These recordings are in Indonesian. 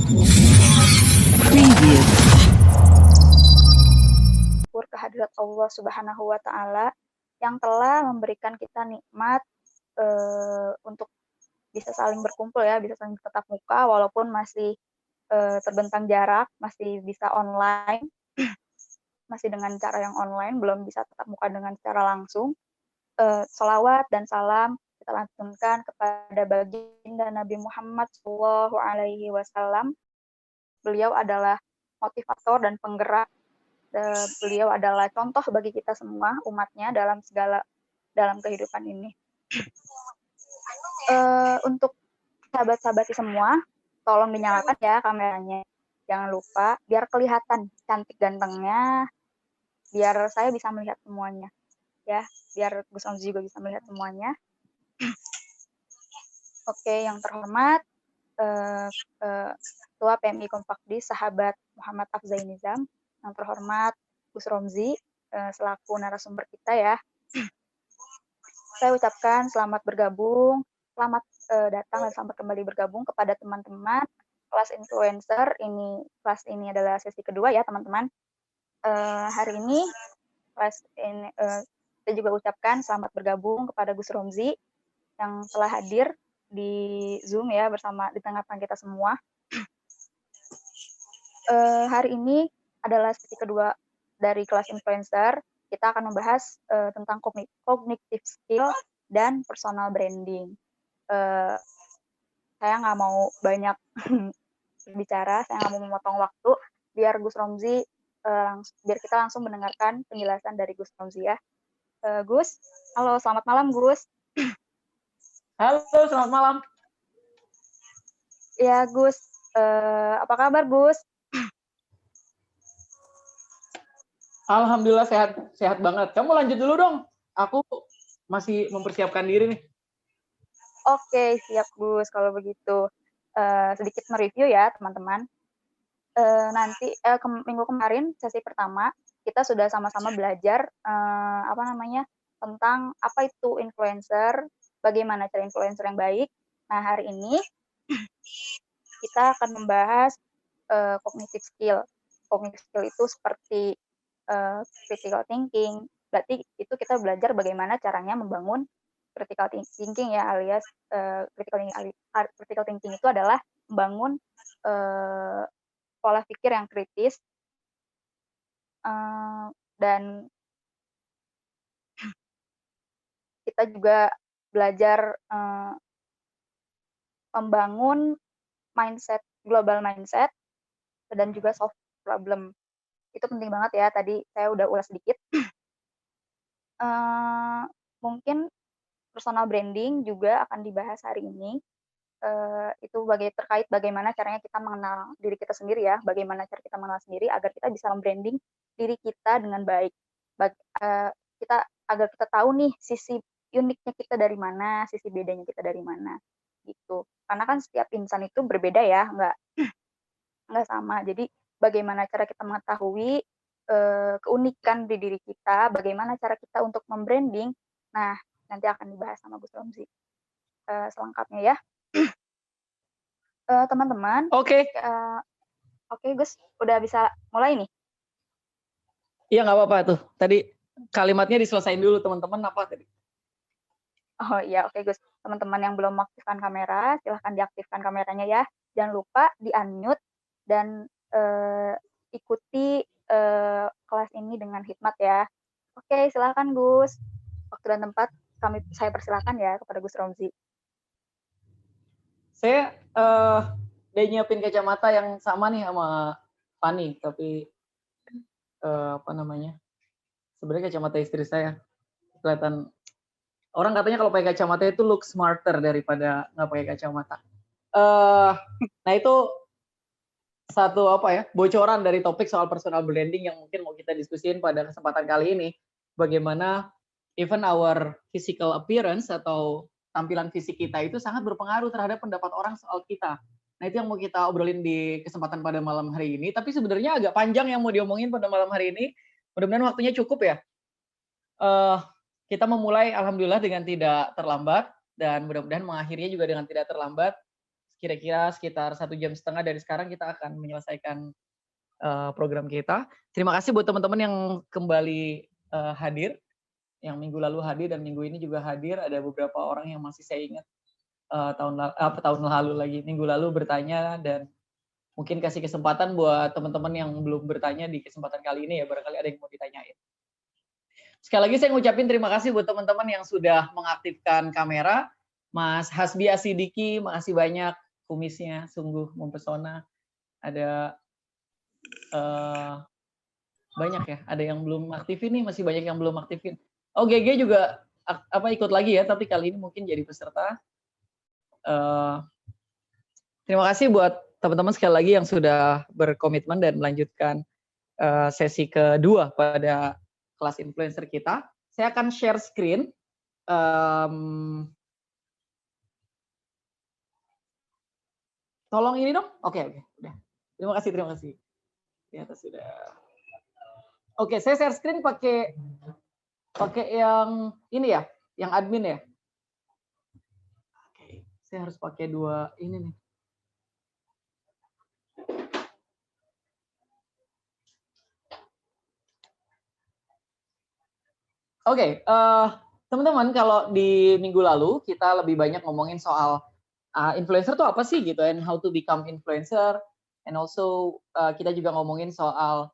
Preview. Syukur kehadirat Allah Subhanahu wa Ta'ala yang telah memberikan kita nikmat untuk bisa saling berkumpul ya, bisa saling tatap muka walaupun masih terbentang jarak, masih bisa online, masih dengan cara yang online, belum bisa tatap muka dengan secara langsung. Sholawat dan salam kita lantunkan kepada baginda Nabi Muhammad Shallallahu Alaihi Wasallam. Beliau adalah motivator dan penggerak. Beliau adalah contoh bagi kita semua umatnya dalam kehidupan ini. Untuk sahabat-sahabat semua, tolong dinyalakan ya kameranya. Jangan lupa, biar kelihatan cantik gantengnya, biar saya bisa melihat semuanya. Ya, biar Gus Omzi juga bisa melihat semuanya. Oke, yang terhormat, Ketua PMI Kompakdi, sahabat Muhammad Afzai Nizam, yang terhormat Gus Romzi, selaku narasumber kita ya. Saya ucapkan selamat bergabung, selamat datang dan selamat kembali bergabung kepada teman-teman kelas influencer. Kelas ini adalah sesi kedua ya teman-teman. Hari ini kelas ini saya juga ucapkan selamat bergabung kepada Gus Romzi yang telah hadir di Zoom ya bersama di tengah-tengah kita semua. Hari ini adalah sesi kedua dari kelas influencer. Kita akan membahas tentang cognitive skill dan personal branding. Saya nggak mau banyak berbicara, saya nggak mau memotong waktu, biar Gus Romzi biar kita langsung mendengarkan penjelasan dari Gus Romzi ya. Gus, halo, selamat malam Gus. Halo, selamat malam. Ya Gus, apa kabar Gus? Alhamdulillah sehat banget. Kamu lanjut dulu dong. Aku masih mempersiapkan diri nih. Oke, siap Gus. Kalau begitu, sedikit mereview ya teman-teman. Nanti minggu kemarin sesi pertama kita sudah sama-sama belajar tentang apa itu influencer, bagaimana cara influencer yang baik. Nah hari ini kita akan membahas cognitive skill. Cognitive skill itu seperti critical thinking. Berarti itu kita belajar bagaimana caranya membangun critical thinking ya, alias critical thinking itu adalah membangun pola pikir yang kritis dan kita juga belajar membangun global mindset dan juga solve problem. Itu penting banget ya, tadi saya udah ulas sedikit. Mungkin personal branding juga akan dibahas hari ini. Itu terkait bagaimana caranya kita mengenal diri kita sendiri ya, bagaimana cara kita mengenal sendiri agar kita bisa membranding diri kita dengan baik. Agar kita tahu nih sisi uniknya kita dari mana, sisi bedanya kita dari mana, gitu. Karena kan setiap insan itu berbeda ya, nggak sama. Jadi bagaimana cara kita mengetahui keunikan di diri kita, bagaimana cara kita untuk membranding. Nah, nanti akan dibahas sama Gus Romzi selengkapnya ya. Teman-teman. Oke. Oke, Gus, udah bisa mulai nih? Iya, nggak apa-apa tuh. Tadi kalimatnya diselesain dulu, teman-teman. Apa tadi? Oh iya, oke Gus. Teman-teman yang belum mengaktifkan kamera, silahkan diaktifkan kameranya ya. Jangan lupa di-unmute dan ikuti kelas ini dengan hikmat ya. Oke, silahkan Gus. Waktu dan tempat saya persilakan ya kepada Gus Romzi. Saya udah nyiapin kacamata yang sama nih sama Fani, tapi sebenarnya kacamata istri saya. Kelihatan orang katanya kalau pakai kacamata itu look smarter daripada nggak pakai kacamata. Nah itu satu bocoran dari topik soal personal branding yang mungkin mau kita diskusin pada kesempatan kali ini. Bagaimana even our physical appearance atau tampilan fisik kita itu sangat berpengaruh terhadap pendapat orang soal kita. Nah itu yang mau kita obrolin di kesempatan pada malam hari ini. Tapi sebenarnya agak panjang yang mau diomongin pada malam hari ini. Mudah-mudahan waktunya cukup ya. Kita memulai alhamdulillah dengan tidak terlambat dan mudah-mudahan mengakhirinya juga dengan tidak terlambat. kira-kira sekitar 1,5 jam dari sekarang kita akan menyelesaikan program kita. Terima kasih buat teman-teman yang kembali hadir, yang minggu lalu hadir dan minggu ini juga hadir. Ada beberapa orang yang masih saya ingat tahun lalu lagi, minggu lalu bertanya, dan mungkin kasih kesempatan buat teman-teman yang belum bertanya di kesempatan kali ini ya, barangkali ada yang mau ditanyain. Sekali lagi saya ngucapin terima kasih buat teman-teman yang sudah mengaktifkan kamera. Mas Hasbi Asidiki, makasih banyak, kumisnya sungguh mempesona. Ada banyak ya, ada yang belum aktifin nih, masih banyak yang belum aktifin. Oh, GG juga ikut lagi ya, tapi kali ini mungkin jadi peserta. Terima kasih buat teman-teman sekali lagi yang sudah berkomitmen dan melanjutkan sesi kedua pada kelas influencer kita. Saya akan share screen. Tolong ini dong. Oke, udah. Terima kasih. Di atas sudah. Oke, saya share screen pakai yang ini ya, yang admin ya. Oke, saya harus pakai dua ini nih. Oke, teman-teman, kalau di minggu lalu kita lebih banyak ngomongin soal influencer tuh apa sih gitu, and how to become influencer, and also kita juga ngomongin soal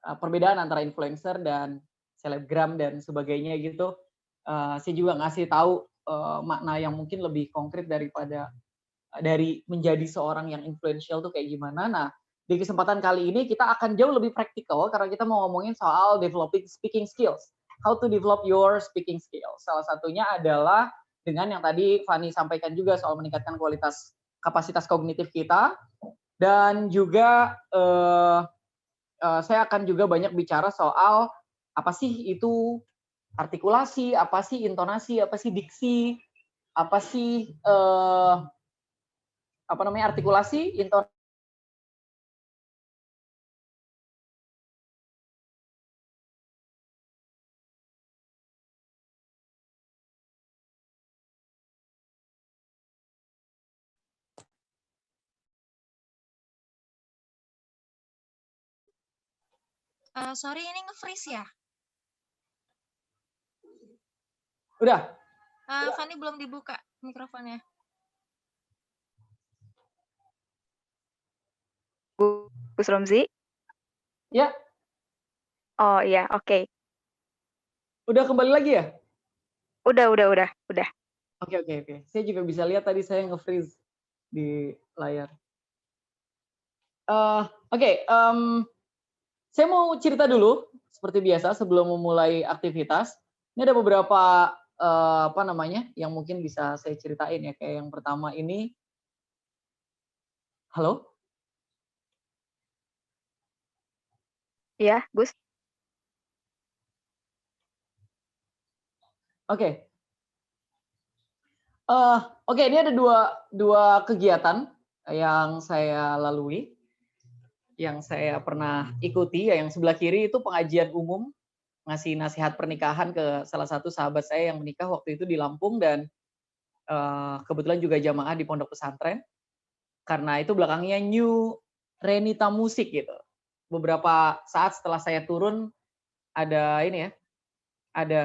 perbedaan antara influencer dan selebgram dan sebagainya gitu. Saya juga ngasih tahu makna yang mungkin lebih konkret daripada dari menjadi seorang yang influential tuh kayak gimana. Nah, di kesempatan kali ini kita akan jauh lebih praktikal karena kita mau ngomongin soal developing speaking skills. How to develop your speaking skills. Salah satunya adalah dengan yang tadi Fani sampaikan juga soal meningkatkan kapasitas kognitif kita, dan juga saya akan juga banyak bicara soal apa sih itu artikulasi, apa sih intonasi, apa sih diksi, apa sih artikulasi, intonasi. Sorry, ini nge-freeze ya? Udah. Fani belum dibuka mikrofonnya. Gus Romzi? Ya. Oh iya, oke. Udah kembali lagi ya? Udah. Oke. Saya juga bisa lihat tadi saya nge-freeze di layar. Oke. Saya mau cerita dulu seperti biasa sebelum memulai aktivitas. Ini ada beberapa yang mungkin bisa saya ceritain ya. Kayak yang pertama ini. Halo? Iya, Gus. Oke. Ini ada dua kegiatan yang saya lalui, yang saya pernah ikuti. Ya, yang sebelah kiri itu pengajian umum, ngasih nasihat pernikahan ke salah satu sahabat saya yang menikah waktu itu di Lampung, dan kebetulan juga jamaah di pondok pesantren. Karena itu belakangnya New Renita Musik gitu. Beberapa saat setelah saya turun ada ini ya, ada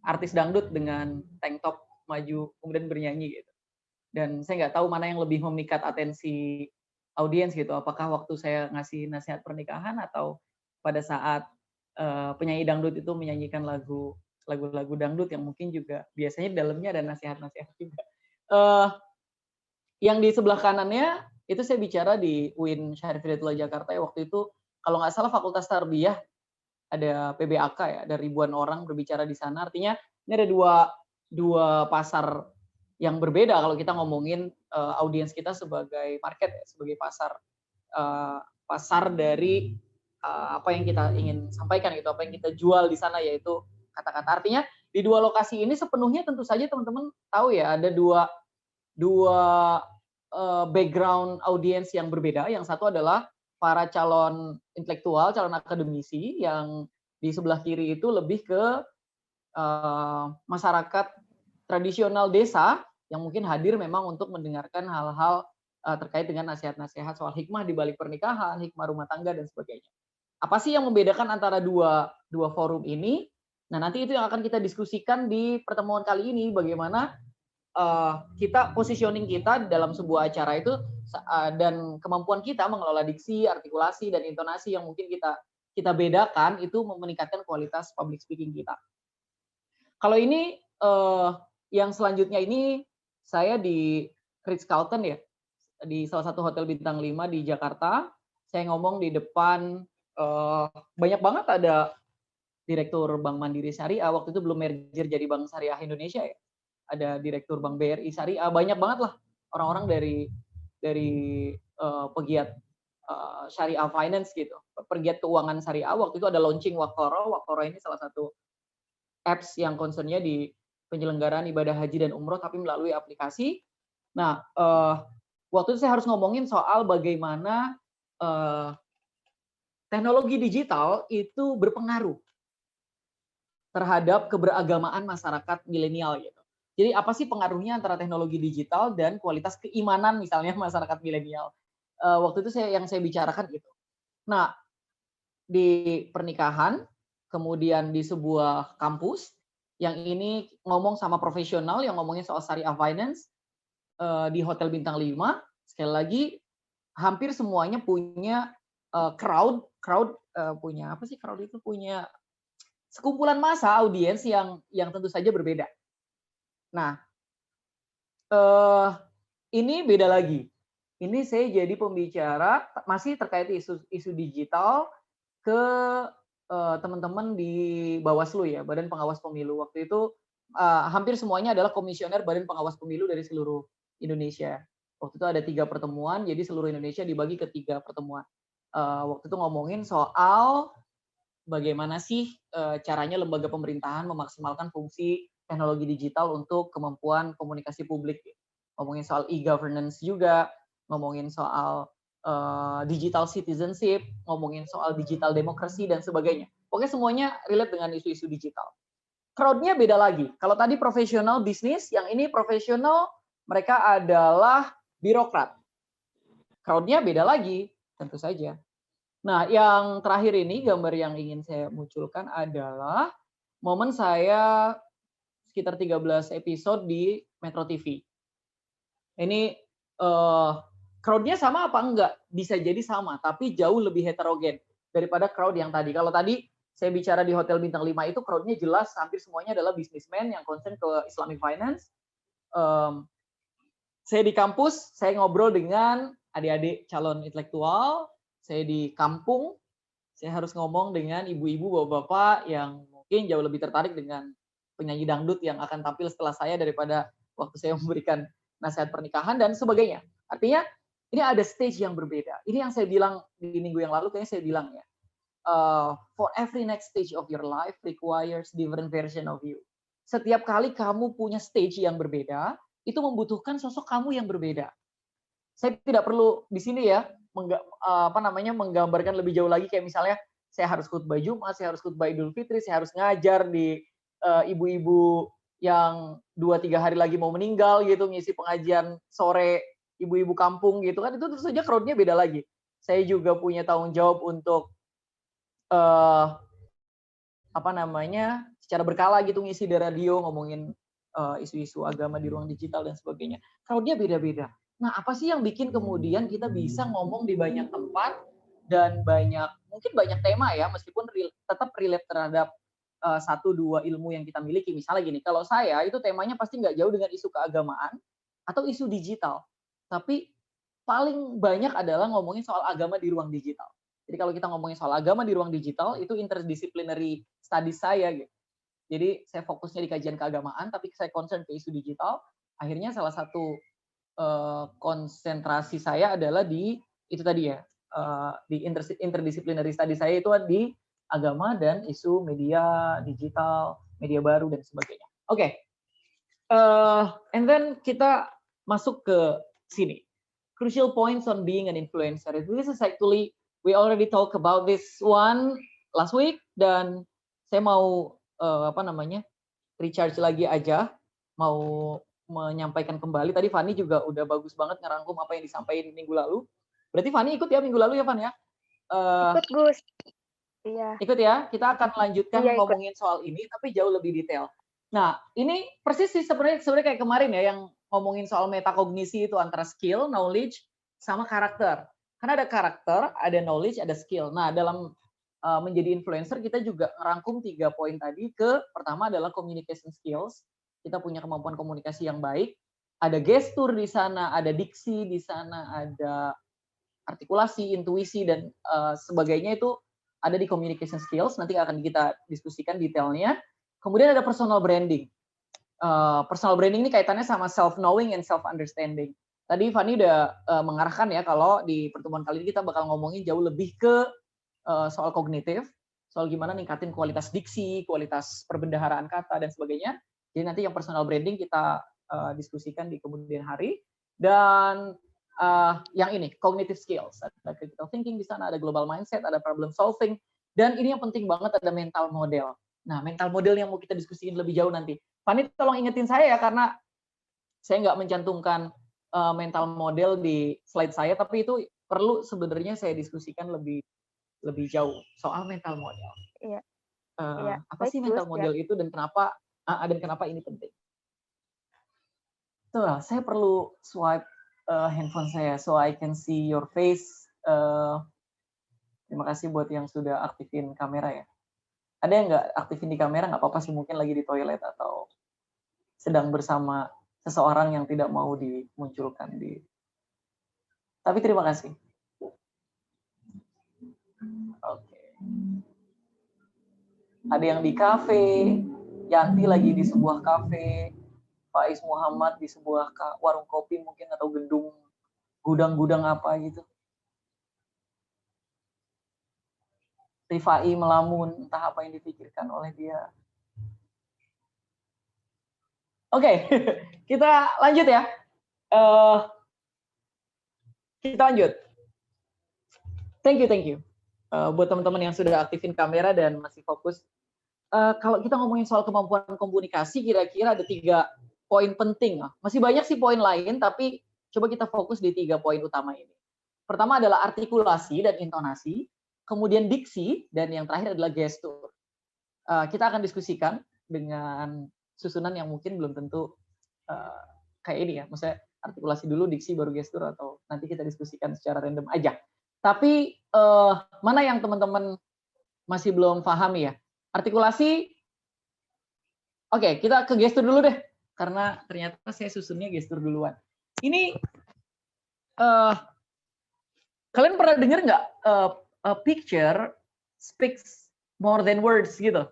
artis dangdut dengan tank top maju kemudian bernyanyi gitu. Dan saya nggak tahu mana yang lebih memikat atensi audiens gitu. Apakah waktu saya ngasih nasihat pernikahan atau pada saat penyanyi dangdut itu menyanyikan lagu-lagu dangdut yang mungkin juga biasanya di dalamnya ada nasihat-nasihat juga. Yang di sebelah kanannya itu saya bicara di UIN Syarif Hidayatullah Jakarta ya, waktu itu kalau nggak salah Fakultas Tarbiyah, ada PBAK ya, ada ribuan orang berbicara di sana. Artinya ini ada dua pasar yang berbeda kalau kita ngomongin audiens kita sebagai market ya, sebagai pasar dari apa yang kita ingin sampaikan gitu, apa yang kita jual di sana, yaitu kata-kata. Artinya di dua lokasi ini sepenuhnya tentu saja teman-teman tahu ya, ada dua background audiens yang berbeda. Yang satu adalah para calon intelektual, calon akademisi, yang di sebelah kiri itu lebih ke masyarakat tradisional desa yang mungkin hadir memang untuk mendengarkan hal-hal terkait dengan nasihat-nasihat soal hikmah di balik pernikahan, hikmah rumah tangga dan sebagainya. Apa sih yang membedakan antara dua forum ini? Nah, nanti itu yang akan kita diskusikan di pertemuan kali ini, bagaimana kita positioning kita dalam sebuah acara itu dan kemampuan kita mengelola diksi, artikulasi dan intonasi yang mungkin kita bedakan itu meningkatkan kualitas public speaking kita. Kalau ini yang selanjutnya ini saya di Ritz-Carlton ya, di salah satu hotel bintang 5 di Jakarta. Saya ngomong di depan banyak banget, ada direktur Bank Mandiri Syariah, waktu itu belum merger jadi Bank Syariah Indonesia ya. Ada direktur Bank BRI Syariah, banyak banget lah orang-orang dari pegiat Syariah Finance gitu, pegiat keuangan Syariah. Waktu itu ada launching Waqoro. Waqoro ini salah satu apps yang concernnya di penyelenggaraan ibadah haji dan umroh tapi melalui aplikasi. Nah, waktu itu saya harus ngomongin soal bagaimana teknologi digital itu berpengaruh terhadap keberagamaan masyarakat milenial gitu. Jadi apa sih pengaruhnya antara teknologi digital dan kualitas keimanan misalnya masyarakat milenial? Waktu itu yang saya bicarakan gitu. Nah, di pernikahan, kemudian di sebuah kampus, yang ini ngomong sama profesional yang ngomongin soal Syariah Finance, di Hotel Bintang 5, sekali lagi hampir semuanya punya crowd punya apa sih crowd itu, punya sekumpulan massa audiens yang tentu saja berbeda. Nah, ini beda lagi. Ini saya jadi pembicara masih terkait isu digital ke teman-teman di Bawaslu ya, Badan Pengawas Pemilu. Waktu itu hampir semuanya adalah komisioner Badan Pengawas Pemilu dari seluruh Indonesia. Waktu itu ada 3 pertemuan, jadi seluruh Indonesia dibagi ke 3 pertemuan. Waktu itu ngomongin soal bagaimana sih caranya lembaga pemerintahan memaksimalkan fungsi teknologi digital untuk kemampuan komunikasi publik. Ngomongin soal e-governance juga, ngomongin soal digital citizenship, ngomongin soal digital demokrasi dan sebagainya. Pokoknya semuanya relate dengan isu-isu digital. Crowd-nya beda lagi. Kalau tadi profesional bisnis, yang ini profesional, mereka adalah birokrat. Crowd-nya beda lagi, tentu saja. Nah, yang terakhir ini, gambar yang ingin saya munculkan adalah momen saya sekitar 13 episode di Metro TV. Ini crowd-nya sama apa enggak? Bisa jadi sama, tapi jauh lebih heterogen daripada crowd yang tadi. Kalau tadi saya bicara di Hotel Bintang 5 itu crowd-nya jelas hampir semuanya adalah businessman yang concern ke Islamic finance. Saya di kampus, saya ngobrol dengan adik-adik calon intelektual. Saya di kampung, saya harus ngomong dengan ibu-ibu, bapak-bapak yang mungkin jauh lebih tertarik dengan penyanyi dangdut yang akan tampil setelah saya daripada waktu saya memberikan nasihat pernikahan dan sebagainya. Artinya ini ada stage yang berbeda. Ini yang saya bilang di minggu yang lalu, kayaknya saya bilang ya, for every next stage of your life requires different version of you. Setiap kali kamu punya stage yang berbeda, itu membutuhkan sosok kamu yang berbeda. Saya tidak perlu di sini ya menggambarkan lebih jauh lagi, kayak misalnya saya harus khutbah Jumat, saya harus khutbah Idul Fitri, saya harus ngajar di ibu-ibu yang 2-3 hari lagi mau meninggal gitu, ngisi pengajian sore ibu-ibu kampung gitu kan, itu tentu saja crowd-nya beda lagi. Saya juga punya tanggung jawab untuk secara berkala gitu ngisi di radio ngomongin isu-isu agama di ruang digital dan sebagainya. Crowd-nya beda-beda. Nah, apa sih yang bikin kemudian kita bisa ngomong di banyak tempat dan mungkin banyak tema ya, meskipun tetap relate terhadap 1-2 ilmu yang kita miliki. Misalnya gini, kalau saya itu temanya pasti nggak jauh dengan isu keagamaan atau isu digital. Tapi paling banyak adalah ngomongin soal agama di ruang digital. Jadi kalau kita ngomongin soal agama di ruang digital, itu interdisciplinary studies saya gitu. Jadi saya fokusnya di kajian keagamaan, tapi saya concern ke isu digital. Akhirnya salah satu konsentrasi saya adalah di itu tadi ya, di interdisciplinary study saya itu di agama dan isu media digital, media baru dan sebagainya. Oke, and then kita masuk ke sini. Crucial points on being an influencer. This is actually we already talk about this one last week dan saya mau recharge lagi aja mau menyampaikan kembali. Tadi Fani juga udah bagus banget ngerangkum apa yang disampaikan minggu lalu. Berarti Fani ikut ya minggu lalu ya, Fan ya? Ikut, Gus. Iya. Ikut ya. Kita akan melanjutkan Iya, ikut. ngomongin soal ini, tapi jauh lebih detail. Nah, ini persis sih sebenarnya kayak kemarin ya, yang ngomongin soal metakognisi itu antara skill, knowledge, sama karakter. Karena ada karakter, ada knowledge, ada skill. Nah, dalam menjadi influencer, kita juga ngerangkum 3 poin tadi. Pertama adalah communication skills. Kita punya kemampuan komunikasi yang baik. Ada gestur di sana, ada diksi di sana, ada artikulasi, intuisi, dan sebagainya itu ada di communication skills. Nanti akan kita diskusikan detailnya. Kemudian ada personal branding. Personal branding ini kaitannya sama self-knowing and self-understanding. Tadi Fani udah mengarahkan ya, kalau di pertemuan kali ini kita bakal ngomongin jauh lebih ke soal kognitif, soal gimana ningkatin kualitas diksi, kualitas perbendaharaan kata, dan sebagainya. Jadi nanti yang personal branding kita diskusikan di kemudian hari. Dan yang ini, cognitive skills. Ada critical thinking di sana, ada global mindset, ada problem solving. Dan ini yang penting banget, ada mental model. Nah, mental model yang mau kita diskusikan lebih jauh nanti. Fani tolong ingetin saya ya, karena saya nggak mencantumkan mental model di slide saya, tapi itu perlu sebenarnya saya diskusikan lebih jauh soal mental model. Iya. Apa sih mental model itu dan kenapa ini penting? Tuh, saya perlu swipe handphone saya so I can see your face. Terima kasih buat yang sudah aktifin kamera ya. Ada yang nggak aktifin di kamera, nggak apa-apa sih, mungkin lagi di toilet atau sedang bersama seseorang yang tidak mau dimunculkan di. Tapi terima kasih. Oke. Ada yang di kafe, Yanti lagi di sebuah kafe, Faiz Muhammad di sebuah warung kopi mungkin, atau gudang apa gitu. Rifai melamun, entah apa yang dipikirkan oleh dia. Oke, kita lanjut ya. Kita lanjut. Thank you. Buat teman-teman yang sudah aktifin kamera dan masih fokus. Kalau kita ngomongin soal kemampuan komunikasi, kira-kira ada 3 poin penting. Masih banyak sih poin lain, tapi coba kita fokus di 3 poin utama ini. Pertama adalah artikulasi dan intonasi, kemudian diksi, dan yang terakhir adalah gestur. Kita akan diskusikan dengan susunan yang mungkin belum tentu kayak ini ya. Maksudnya artikulasi dulu, diksi, baru gestur, atau nanti kita diskusikan secara random aja. Tapi mana yang teman-teman masih belum pahami ya? Artikulasi, oke, kita ke gestur dulu deh. Karena ternyata saya susunnya gestur duluan. Ini, kalian pernah dengar nggak a picture speaks more than words gitu?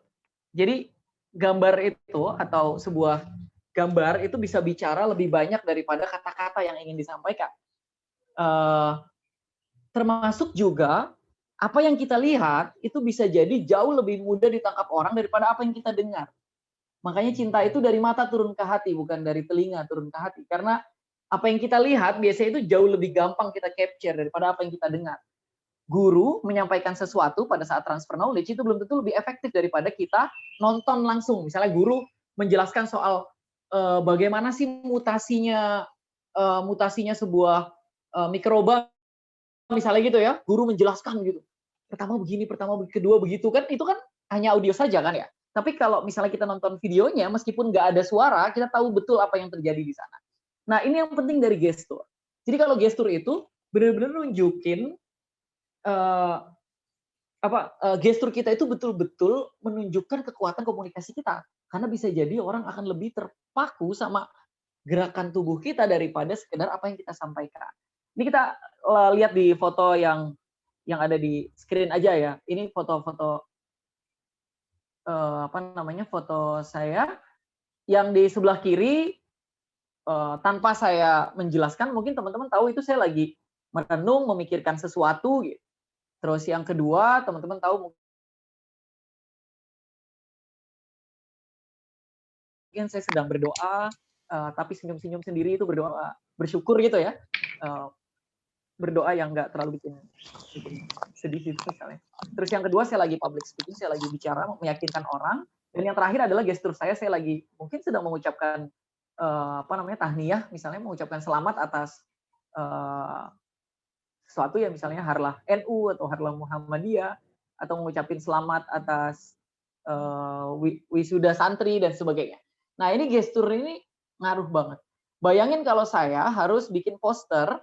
Jadi gambar itu atau sebuah gambar itu bisa bicara lebih banyak daripada kata-kata yang ingin disampaikan. Termasuk juga apa yang kita lihat itu bisa jadi jauh lebih mudah ditangkap orang daripada apa yang kita dengar. Makanya cinta itu dari mata turun ke hati, bukan dari telinga turun ke hati. Karena apa yang kita lihat biasanya itu jauh lebih gampang kita capture daripada apa yang kita dengar. Guru menyampaikan sesuatu pada saat transfer knowledge itu belum tentu lebih efektif daripada kita nonton langsung. Misalnya guru menjelaskan soal bagaimana sih mutasinya sebuah mikroba, misalnya gitu ya, guru menjelaskan gitu. Pertama begini, kedua begitu, kan itu kan hanya audio saja kan ya. Tapi kalau misalnya kita nonton videonya, meskipun nggak ada suara, kita tahu betul apa yang terjadi di sana. Nah, ini yang penting dari gestur. Jadi kalau gestur itu benar-benar nunjukin gestur kita itu betul-betul menunjukkan kekuatan komunikasi kita. Karena bisa jadi orang akan lebih terpaku sama gerakan tubuh kita daripada sekedar apa yang kita sampaikan. Ini kita lihat di foto yang ada di screen aja ya. Ini foto-foto foto saya yang di sebelah kiri. Tanpa saya menjelaskan, mungkin teman-teman tahu itu saya lagi merenung, memikirkan sesuatu gitu. Terus yang kedua, teman-teman tahu mungkin saya sedang berdoa, tapi senyum-senyum sendiri itu berdoa, bersyukur gitu ya. Berdoa yang nggak terlalu bikin sedih gitu misalnya. Terus yang kedua, saya lagi public speaking, saya lagi bicara, meyakinkan orang. Dan yang terakhir adalah gestur saya lagi mungkin sedang mengucapkan tahniyah, misalnya mengucapkan selamat atas sesuatu ya, misalnya harlah NU atau harlah Muhammadiyah, atau mengucapin selamat atas wisuda santri dan sebagainya. Nah, ini gestur ini ngaruh banget. Bayangin kalau saya harus bikin poster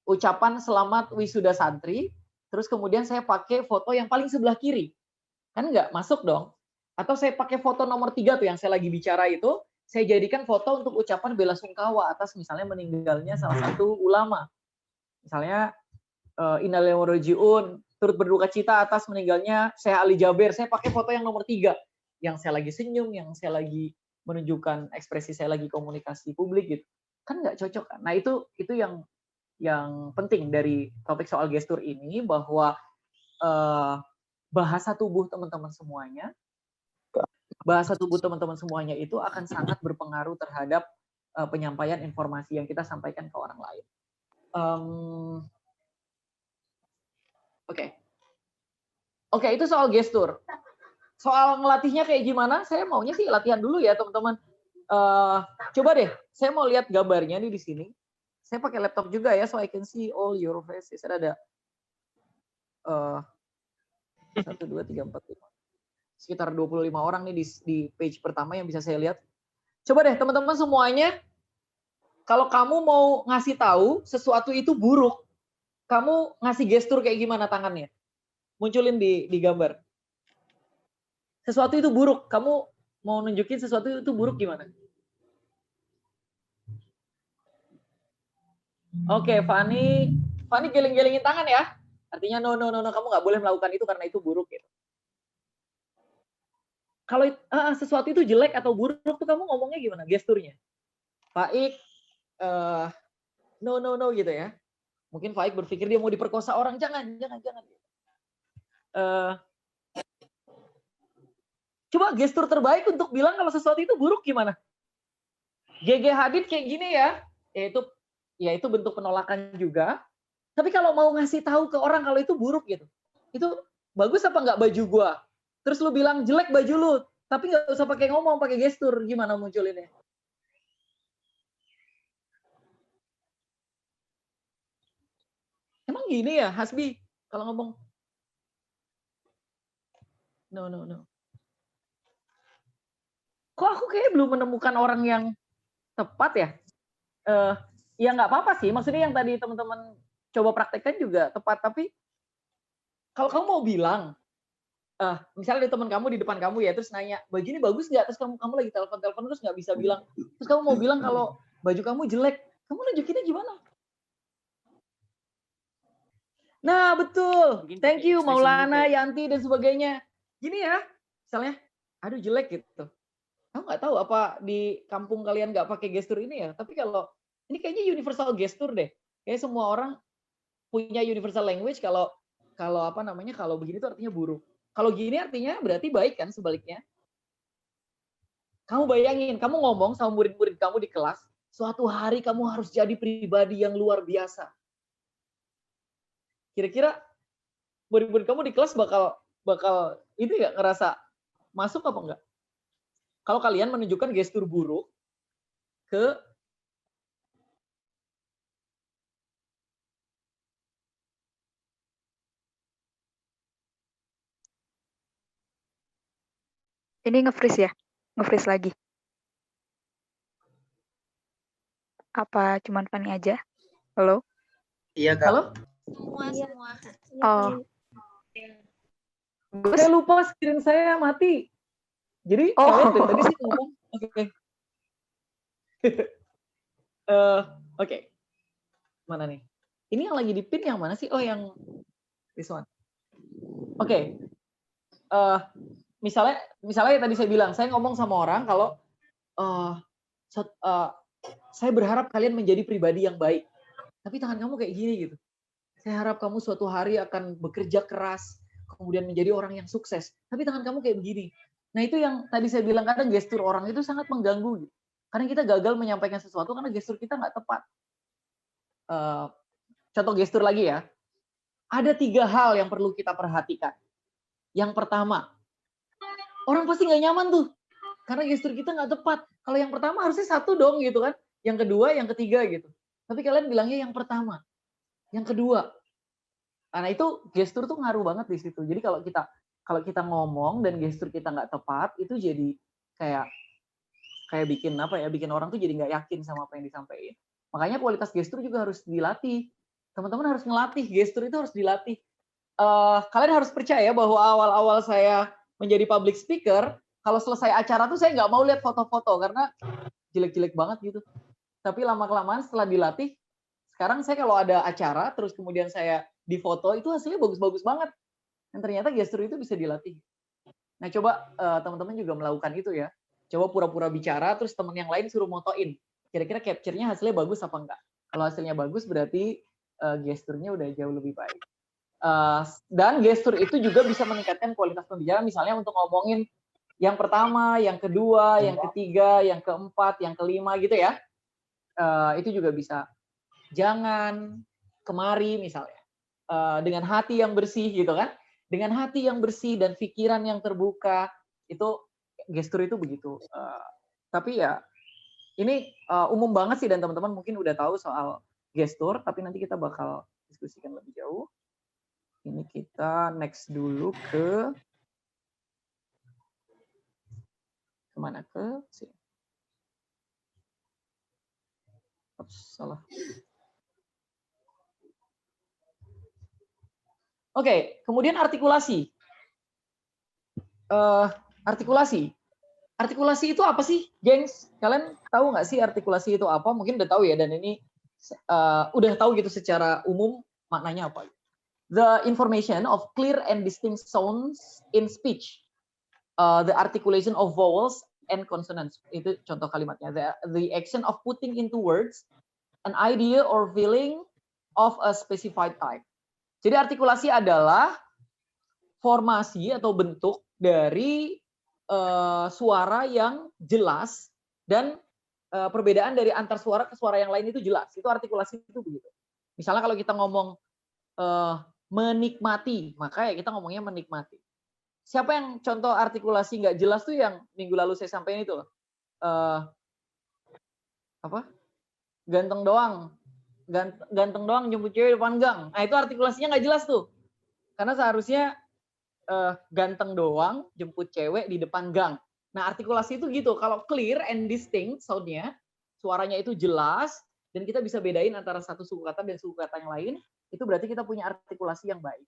ucapan selamat wisuda santri, terus kemudian saya pakai foto yang paling sebelah kiri. Kan nggak masuk dong. Atau saya pakai foto nomor 3 tuh yang saya lagi bicara itu, saya jadikan foto untuk ucapan bela sungkawa atas misalnya meninggalnya salah satu ulama. Misalnya innalillahi wa inna ilaihi raji'un, turut berduka cita atas meninggalnya Syekh Ali Jaber. Saya pakai foto yang nomor 3, yang saya lagi senyum, yang saya lagi menunjukkan ekspresi saya lagi komunikasi publik gitu. Kan nggak cocok kan? Nah, itu yang penting dari topik soal gestur ini, bahwa bahasa tubuh teman-teman semuanya itu akan sangat berpengaruh terhadap penyampaian informasi yang kita sampaikan ke orang lain. Oke, itu soal gestur. Soal ngelatihnya kayak gimana? Saya maunya sih latihan dulu ya, teman-teman. Coba deh, saya mau lihat gambarnya nih di sini. Saya pakai laptop juga ya, so I can see all your faces. Ada 1, 2, 3, 4, 5. Sekitar 25 orang nih di page pertama yang bisa saya lihat. Coba deh teman-teman semuanya, kalau kamu mau ngasih tahu sesuatu itu buruk, kamu ngasih gestur kayak gimana tangannya? Munculin di gambar. Sesuatu itu buruk, kamu mau nunjukin sesuatu itu buruk gimana? Oke, Fani geleng-gelengin tangan ya. Artinya no, kamu nggak boleh melakukan itu karena itu buruk gitu. Kalau sesuatu itu jelek atau buruk tuh kamu ngomongnya gimana? Gesturnya. Faik, no gitu ya. Mungkin Faik berpikir dia mau diperkosa orang, jangan. Coba gestur terbaik untuk bilang kalau sesuatu itu buruk gimana? GG Hadid kayak gini ya, itu bentuk penolakan juga. Tapi kalau mau ngasih tahu ke orang kalau itu buruk gitu, itu bagus apa nggak baju gua? Terus lu bilang jelek baju lu, tapi nggak usah pakai ngomong, pakai gestur, gimana munculinnya? Emang gini ya, Hasbi, kalau ngomong? No. Kok aku kayak belum menemukan orang yang tepat ya? Ya nggak apa-apa sih, maksudnya yang tadi teman-teman coba praktekkan juga tepat, tapi kalau kamu mau bilang, misalnya ada teman kamu di depan kamu ya, terus nanya, baju ini bagus nggak? Terus kamu lagi telepon terus nggak bisa bilang, terus kamu mau bilang kalau baju kamu jelek, kamu nunjukinnya gimana? Nah betul, thank you Maulana, Yanti dan sebagainya. Gini ya, misalnya, aduh jelek gitu. Aku nggak tahu apa di kampung kalian nggak pakai gestur ini ya, tapi kalau ini kayaknya universal gestur deh. Kayak semua orang punya universal language kalau kalau begini tuh artinya buruk. Kalau gini artinya berarti baik kan sebaliknya. Kamu bayangin, kamu ngomong sama murid-murid kamu di kelas, suatu hari kamu harus jadi pribadi yang luar biasa. Kira-kira murid-murid kamu di kelas bakal itu ya ngerasa masuk apa enggak? Kalau kalian menunjukkan gestur buruk ke Ini nge-freeze ya? Nge-freeze lagi? Apa cuman Fani aja? Halo? Iya, Kak. halo? Semua. Oh. Saya lupa screen saya mati. Jadi kalian dari tadi sih ngomong. Oke. Mana nih? Ini yang lagi dipin yang mana sih? Oh, yang this one. Oke. Misalnya tadi saya bilang, saya ngomong sama orang kalau saya berharap kalian menjadi pribadi yang baik. Tapi tangan kamu kayak gini gitu. Saya harap kamu suatu hari akan bekerja keras, kemudian menjadi orang yang sukses. Tapi tangan kamu kayak begini. Nah itu yang tadi saya bilang, kadang gestur orang itu sangat mengganggu. Karena kita gagal menyampaikan sesuatu karena gestur kita nggak tepat. Contoh gestur lagi ya. Ada 3 hal yang perlu kita perhatikan. Yang pertama, orang pasti nggak nyaman tuh. karena gestur kita nggak tepat. Kalau yang pertama harusnya satu dong gitu kan, yang kedua, yang ketiga gitu. Tapi kalian bilangnya yang pertama, yang kedua. Karena itu gestur tuh ngaruh banget di situ. Jadi kalau kita ngomong dan gestur kita nggak tepat, itu jadi kayak bikin orang tuh jadi nggak yakin sama apa yang disampaikan. Makanya kualitas gestur juga harus dilatih. Teman-teman harus ngelatih, gestur itu harus dilatih. Kalian harus percaya bahwa awal-awal saya menjadi public speaker, kalau selesai acara tuh saya nggak mau lihat foto-foto karena jelek-jelek banget gitu. Tapi lama-kelamaan setelah dilatih, sekarang saya kalau ada acara, terus kemudian saya difoto, itu hasilnya bagus-bagus banget. Dan ternyata gestur itu bisa dilatih. Nah coba teman-teman juga melakukan itu ya. Coba pura-pura bicara, terus teman yang lain suruh motoin. Kira-kira capture-nya hasilnya bagus apa enggak? Kalau hasilnya bagus berarti gesturnya udah jauh lebih baik. Dan gestur itu juga bisa meningkatkan kualitas pembicaraan, misalnya untuk ngomongin yang pertama, yang kedua, yang ketiga, yang keempat, yang kelima gitu ya. Itu juga bisa. Jangan, kemari misalnya. Dengan hati yang bersih gitu kan. Dengan hati yang bersih dan pikiran yang terbuka, itu gestur itu begitu. Tapi ya ini umum banget sih dan teman-teman mungkin udah tahu soal gestur, tapi nanti kita bakal diskusikan lebih jauh. Ini kita next dulu ke kemana ke sini. Oops, salah. Oke, kemudian artikulasi. Artikulasi itu apa sih, gengs? Kalian tahu nggak sih artikulasi itu apa? Mungkin udah tahu ya, dan ini udah tahu gitu secara umum maknanya apa. The information of clear and distinct sounds in speech. The articulation of vowels and consonants. Itu contoh kalimatnya. The action of putting into words an idea or feeling of a specified type. Jadi artikulasi adalah formasi atau bentuk dari suara yang jelas dan perbedaan dari antar suara ke suara yang lain itu jelas. Itu artikulasi itu begitu. Misalnya kalau kita ngomong menikmati, maka ya kita ngomongnya menikmati. Siapa yang contoh artikulasi nggak jelas tuh yang minggu lalu saya sampaikan itu loh. Apa? Ganteng doang jemput cewek depan gang. Nah itu artikulasinya nggak jelas tuh. Karena seharusnya ganteng doang jemput cewek di depan gang. Nah artikulasi itu gitu. Kalau clear and distinct soundnya, suaranya itu jelas dan kita bisa bedain antara satu suku kata dan suku kata yang lain, itu berarti kita punya artikulasi yang baik.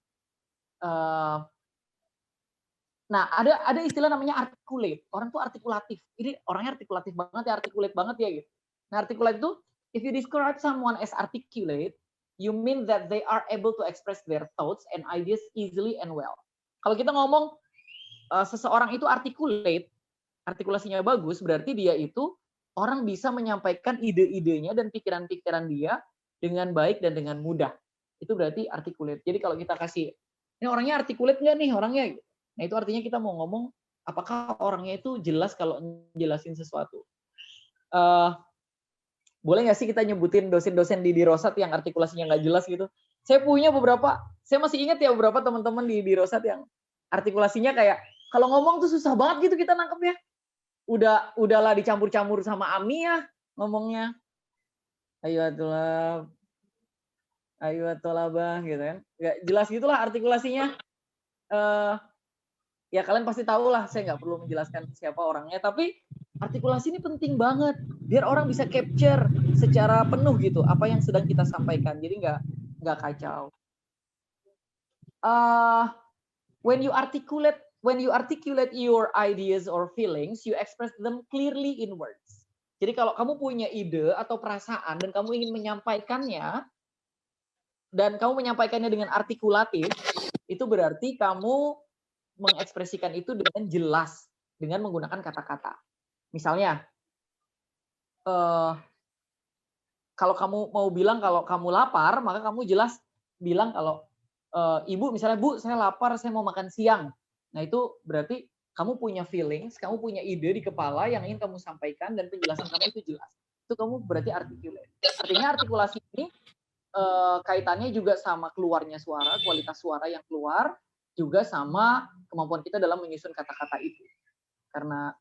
Nah ada istilah namanya articulate. Orang tuh artikulatif. Ini orangnya artikulatif banget ya, articulate banget ya gitu. Nah articulate itu, if you describe someone as articulate, you mean that they are able to express their thoughts and ideas easily and well. Kalau kita ngomong seseorang itu articulate, artikulasinya bagus, berarti dia itu orang bisa menyampaikan ide-idenya dan pikiran-pikiran dia dengan baik dan dengan mudah. Itu berarti articulate. Jadi kalau kita kasih, ini orangnya articulate nggak nih orangnya? Nah itu artinya kita mau ngomong apakah orangnya itu jelas kalau jelasin sesuatu. Boleh nggak sih kita nyebutin dosen-dosen di Dirosat yang artikulasinya nggak jelas gitu? Saya punya beberapa, saya masih ingat ya beberapa teman-teman di Dirosat yang artikulasinya kayak kalau ngomong tuh susah banget gitu kita nangkepnya. Udahlah dicampur-campur sama Ami ya ngomongnya. Ayo atulah bah gitu kan. Nggak jelas gitulah artikulasinya. Ya kalian pasti tahu lah, saya nggak perlu menjelaskan siapa orangnya, tapi artikulasi ini penting banget biar orang bisa capture secara penuh gitu apa yang sedang kita sampaikan, jadi nggak kacau. When you articulate your ideas or feelings, you express them clearly in words. Jadi kalau kamu punya ide atau perasaan dan kamu ingin menyampaikannya dan kamu menyampaikannya dengan artikulatif, itu berarti kamu mengekspresikan itu dengan jelas dengan menggunakan kata-kata. Misalnya, kalau kamu mau bilang kalau kamu lapar, maka kamu jelas bilang kalau ibu, misalnya bu, saya lapar, saya mau makan siang. Nah itu berarti kamu punya feelings, kamu punya ide di kepala yang ingin kamu sampaikan dan penjelasan kamu itu jelas. Itu kamu berarti articulate. Artinya artikulasi ini kaitannya juga sama keluarnya suara, kualitas suara yang keluar, juga sama kemampuan kita dalam menyusun kata-kata itu. Karena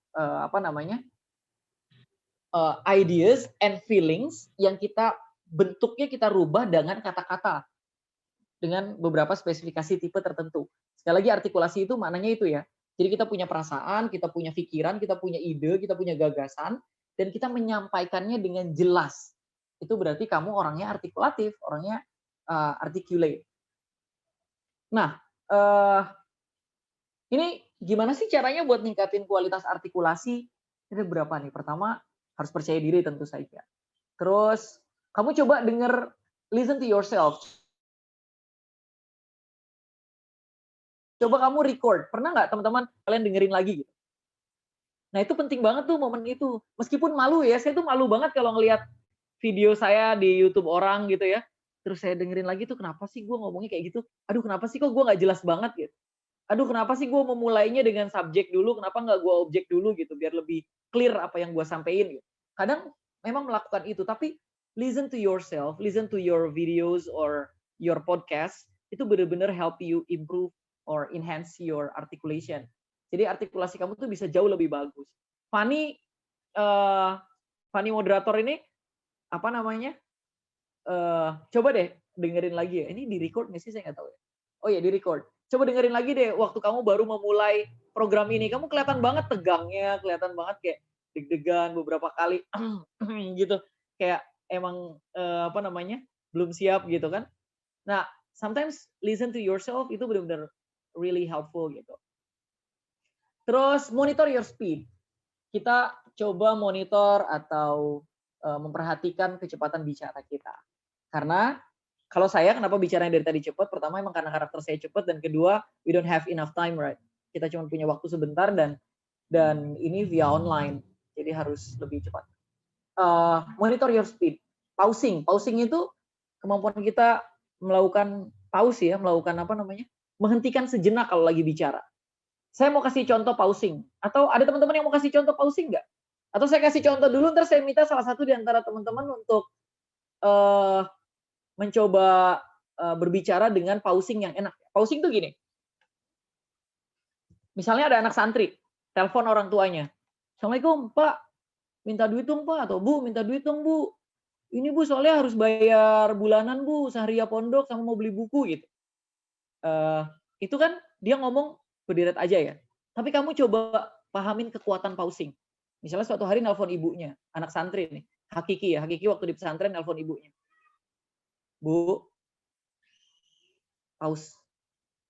ideas and feelings yang kita bentuknya kita rubah dengan kata-kata, dengan beberapa spesifikasi tipe tertentu. Sekali lagi artikulasi itu maknanya itu ya. Jadi kita punya perasaan, kita punya pikiran, kita punya ide, kita punya gagasan, dan kita menyampaikannya dengan jelas. Itu berarti kamu orangnya artikulatif, orangnya articulate. Nah, ini gimana sih caranya buat ningkatin kualitas artikulasi? Ada berapa nih? Pertama, harus percaya diri tentu saja. Terus, kamu coba denger, listen to yourself. Coba kamu record. Pernah nggak teman-teman kalian dengerin lagi gitu? Nah itu penting banget tuh momen itu. Meskipun malu ya, saya tuh malu banget kalau ngelihat video saya di YouTube orang gitu ya. Terus saya dengerin lagi tuh kenapa sih gue ngomongnya kayak gitu? Aduh kenapa sih kok gue nggak jelas banget gitu? Aduh kenapa sih gue memulainya dengan subjek dulu? Kenapa nggak gue objek dulu gitu? Biar lebih clear apa yang gue sampein gitu. Kadang memang melakukan itu, tapi listen to yourself, listen to your videos or your podcast, itu benar-benar help you improve or enhance your articulation. Jadi artikulasi kamu tuh bisa jauh lebih bagus. Fanny moderator ini apa namanya? Coba deh dengerin lagi ya. Ini di record nggak sih? Saya nggak tahu ya. Oh ya di record. Coba dengerin lagi deh. Waktu kamu baru memulai program ini, kamu kelihatan banget tegangnya, kelihatan banget kayak deg-degan beberapa kali gitu. Kayak emang belum siap gitu kan. Nah, sometimes listen to yourself itu benar-benar really helpful gitu. Terus monitor your speed. Kita coba monitor atau memperhatikan kecepatan bicara kita. Karena kalau saya kenapa bicaranya dari tadi cepat? Pertama emang karena karakter saya cepat, dan kedua we don't have enough time, right? Kita cuma punya waktu sebentar dan ini via online, jadi harus lebih cepat. Monitor your speed. Pausing itu kemampuan kita melakukan pause ya, melakukan menghentikan sejenak kalau lagi bicara. Saya mau kasih contoh pausing. Atau ada teman-teman yang mau kasih contoh pausing nggak? Atau saya kasih contoh dulu, ntar saya minta salah satu di antara teman-teman untuk mencoba berbicara dengan pausing yang enak. Pausing tuh gini. Misalnya ada anak santri, telepon orang tuanya. Assalamualaikum, Pak. Minta duit dong, Pak. Atau Bu, minta duit dong, Bu. Ini Bu, soalnya harus bayar bulanan, Bu. Seharian pondok sama mau beli buku gitu. Itu kan dia ngomong berderet aja ya. Tapi kamu coba pahamin kekuatan pausing. Misalnya suatu hari nelpon ibunya, anak santri nih, Hakiki ya, Hakiki waktu di pesantren nelpon ibunya. Bu, paus.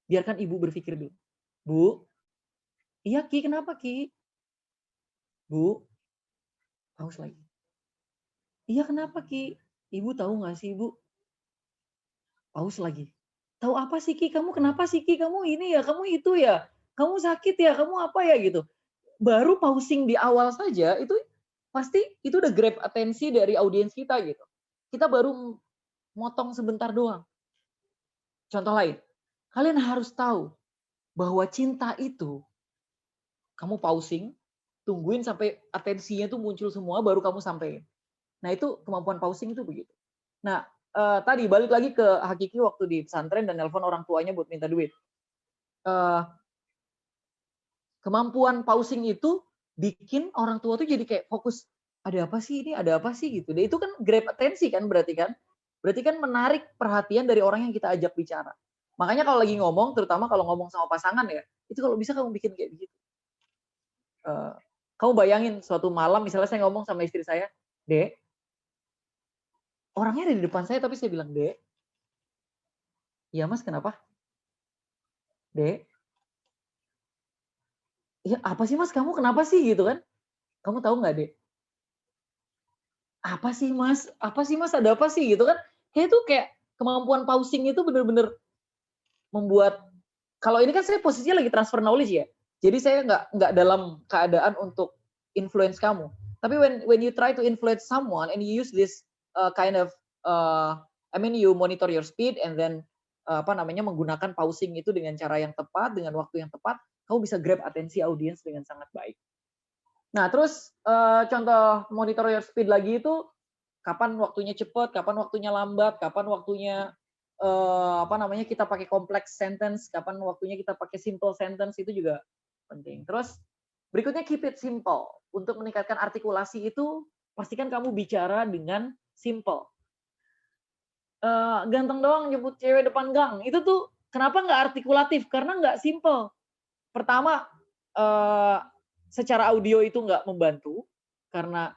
Biarkan ibu berpikir dulu. Bu, iya Ki, kenapa Ki? Bu, paus lagi. Iya kenapa Ki? Ibu tahu nggak sih Ibu? Paus lagi. Tahu apa sih Ki? Kamu kenapa sih Ki? Kamu ini ya, kamu itu ya. Kamu sakit ya, kamu apa ya gitu. Baru pausing di awal saja itu pasti itu udah grab atensi dari audiens kita gitu. Kita baru motong sebentar doang. Contoh lain, kalian harus tahu bahwa cinta itu kamu pausing, tungguin sampai atensinya tuh muncul semua baru kamu sampein. Nah, itu kemampuan pausing itu begitu. Nah, tadi balik lagi ke Hakiki waktu di pesantren dan nelpon orang tuanya buat minta duit. Kemampuan pausing itu bikin orang tua tuh jadi kayak fokus, ada apa sih ini, ada apa sih gitu. Dan itu kan grab atensi kan berarti kan? Berarti kan menarik perhatian dari orang yang kita ajak bicara. Makanya kalau lagi ngomong, terutama kalau ngomong sama pasangan ya, itu kalau bisa kamu bikin kayak begitu. Kamu bayangin suatu malam misalnya saya ngomong sama istri saya, Dek, orangnya ada di depan saya tapi saya bilang, Dek, iya Mas kenapa? Dek, ya apa sih Mas, kamu kenapa sih gitu kan? Kamu tahu nggak Dek? Apa sih Mas? Apa sih Mas? Ada apa sih gitu kan? Kayak itu kayak kemampuan pausing itu benar-benar membuat, kalau ini kan saya posisinya lagi transfer knowledge ya. Jadi saya nggak dalam keadaan untuk influence kamu. Tapi when you try to influence someone and you use this kind of you monitor your speed and then menggunakan pausing itu dengan cara yang tepat, dengan waktu yang tepat, kamu bisa grab atensi audiens dengan sangat baik. Nah, terus contoh monitor your speed lagi itu kapan waktunya cepat, kapan waktunya lambat, kapan waktunya kita pakai complex sentence, kapan waktunya kita pakai simple sentence, itu juga penting. Terus Berikutnya keep it simple. Untuk meningkatkan artikulasi itu pastikan kamu bicara dengan simple. Ganteng doang jemput cewek depan gang. Itu tuh kenapa nggak artikulatif? Karena nggak simple. Pertama, secara audio itu nggak membantu karena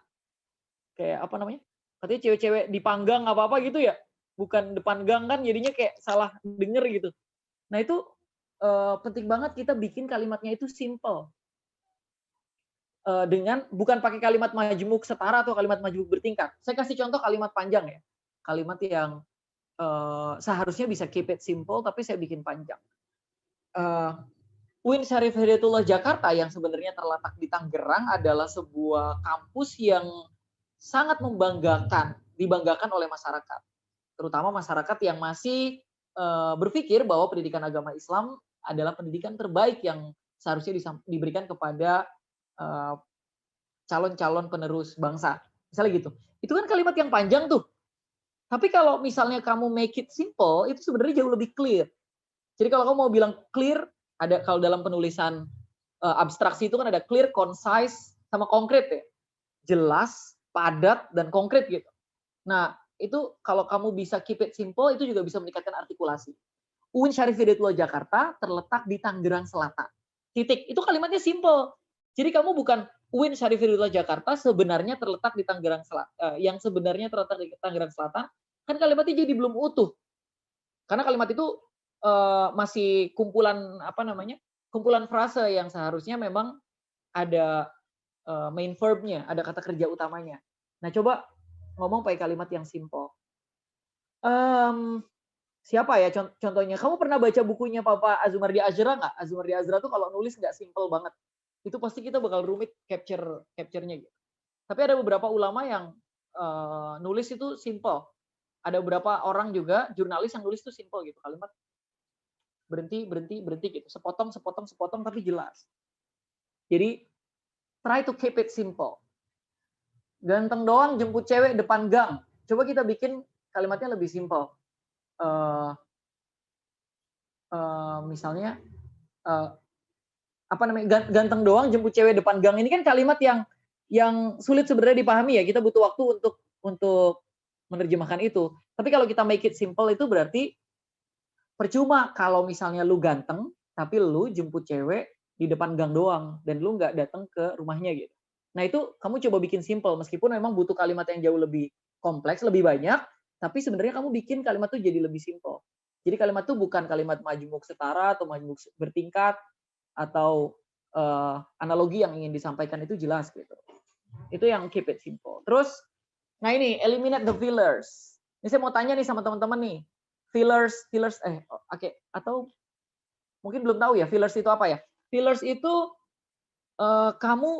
kayak apa namanya? Katanya cewek-cewek dipanggang apa-apa gitu ya. Bukan depan gang kan jadinya kayak salah denger gitu. Nah itu penting banget kita bikin kalimatnya itu simple. Dengan bukan pakai kalimat majmuk setara atau kalimat majmuk bertingkat. Saya kasih contoh kalimat panjang ya. Kalimat yang seharusnya bisa keep it simple tapi saya bikin panjang. UIN Syarif Hidayatullah Jakarta yang sebenarnya terletak di Tangerang adalah sebuah kampus yang sangat dibanggakan oleh masyarakat. Terutama masyarakat yang masih berpikir bahwa pendidikan agama Islam adalah pendidikan terbaik yang seharusnya diberikan kepada calon-calon penerus bangsa. Misalnya gitu. Itu kan kalimat yang panjang tuh. Tapi kalau misalnya kamu make it simple, itu sebenarnya jauh lebih clear. Jadi kalau kamu mau bilang clear, ada kalau dalam penulisan abstraksi itu kan ada clear, concise, sama konkret ya. Jelas, padat, dan konkret gitu. Nah, itu kalau kamu bisa keep it simple, itu juga bisa meningkatkan artikulasi. UIN Syarif Hidayatullah Jakarta terletak di Tangerang Selatan. Titik. Itu kalimatnya simple. Jadi kamu bukan UIN Syarif Hidayatullah Jakarta sebenarnya terletak di Tangerang Selatan, yang sebenarnya terletak di Tangerang Selatan, kan kalimatnya jadi belum utuh. Karena kalimat itu masih kumpulan kumpulan frase yang seharusnya memang ada main verbnya, ada kata kerja utamanya. Nah, coba ngomong pakai kalimat yang simple. Siapa ya contohnya? Kamu pernah baca bukunya Papa Azumardi Azra nggak? Azumardi Azra tuh kalau nulis nggak simple banget. Itu pasti kita bakal rumit capture-nya gitu. Tapi ada beberapa ulama yang nulis itu simple. Ada beberapa orang juga jurnalis yang nulis itu simple gitu, kalimat berhenti gitu, sepotong tapi jelas. Jadi try to keep it simple. Ganteng doang jemput cewek depan gang. Coba kita bikin kalimatnya lebih simple. Misalnya ganteng doang jemput cewek depan gang, ini kan kalimat yang sulit sebenarnya dipahami ya. Kita butuh waktu untuk menerjemahkan itu. Tapi kalau kita make it simple itu berarti percuma kalau misalnya lu ganteng tapi lu jemput cewek di depan gang doang dan lu nggak datang ke rumahnya gitu. Nah itu kamu coba bikin simple meskipun memang butuh kalimat yang jauh lebih kompleks, lebih banyak, tapi sebenarnya kamu bikin kalimat tuh jadi lebih simple. Jadi kalimat tuh bukan kalimat majmuk setara atau majmuk bertingkat atau analogi yang ingin disampaikan itu jelas gitu. Itu yang keep it simple. Terus, nah ini eliminate the fillers. Ini saya mau tanya nih sama teman-teman nih. Fillers, atau mungkin belum tahu ya fillers itu apa ya? Fillers itu kamu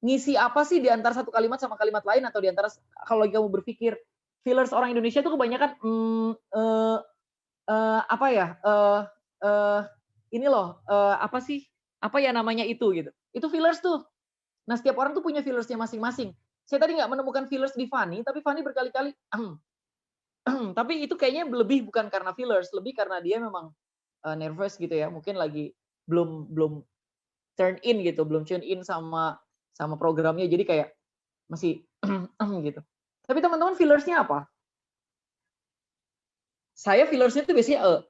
ngisi apa sih di antara satu kalimat sama kalimat lain atau di antara kalau lagi kamu berpikir fillers orang Indonesia itu kebanyakan ini loh apa sih? Apa ya namanya itu gitu. Itu fillers tuh. Nah, setiap orang tuh punya fillersnya masing-masing. Saya tadi nggak menemukan fillers di Fanny, tapi Fanny berkali-kali tapi itu kayaknya lebih bukan karena fillers, lebih karena dia memang nervous gitu ya. Mungkin lagi belum turn in gitu, belum tune in sama programnya. Jadi kayak masih gitu. Tapi teman-teman fillersnya apa? Saya fillersnya itu biasanya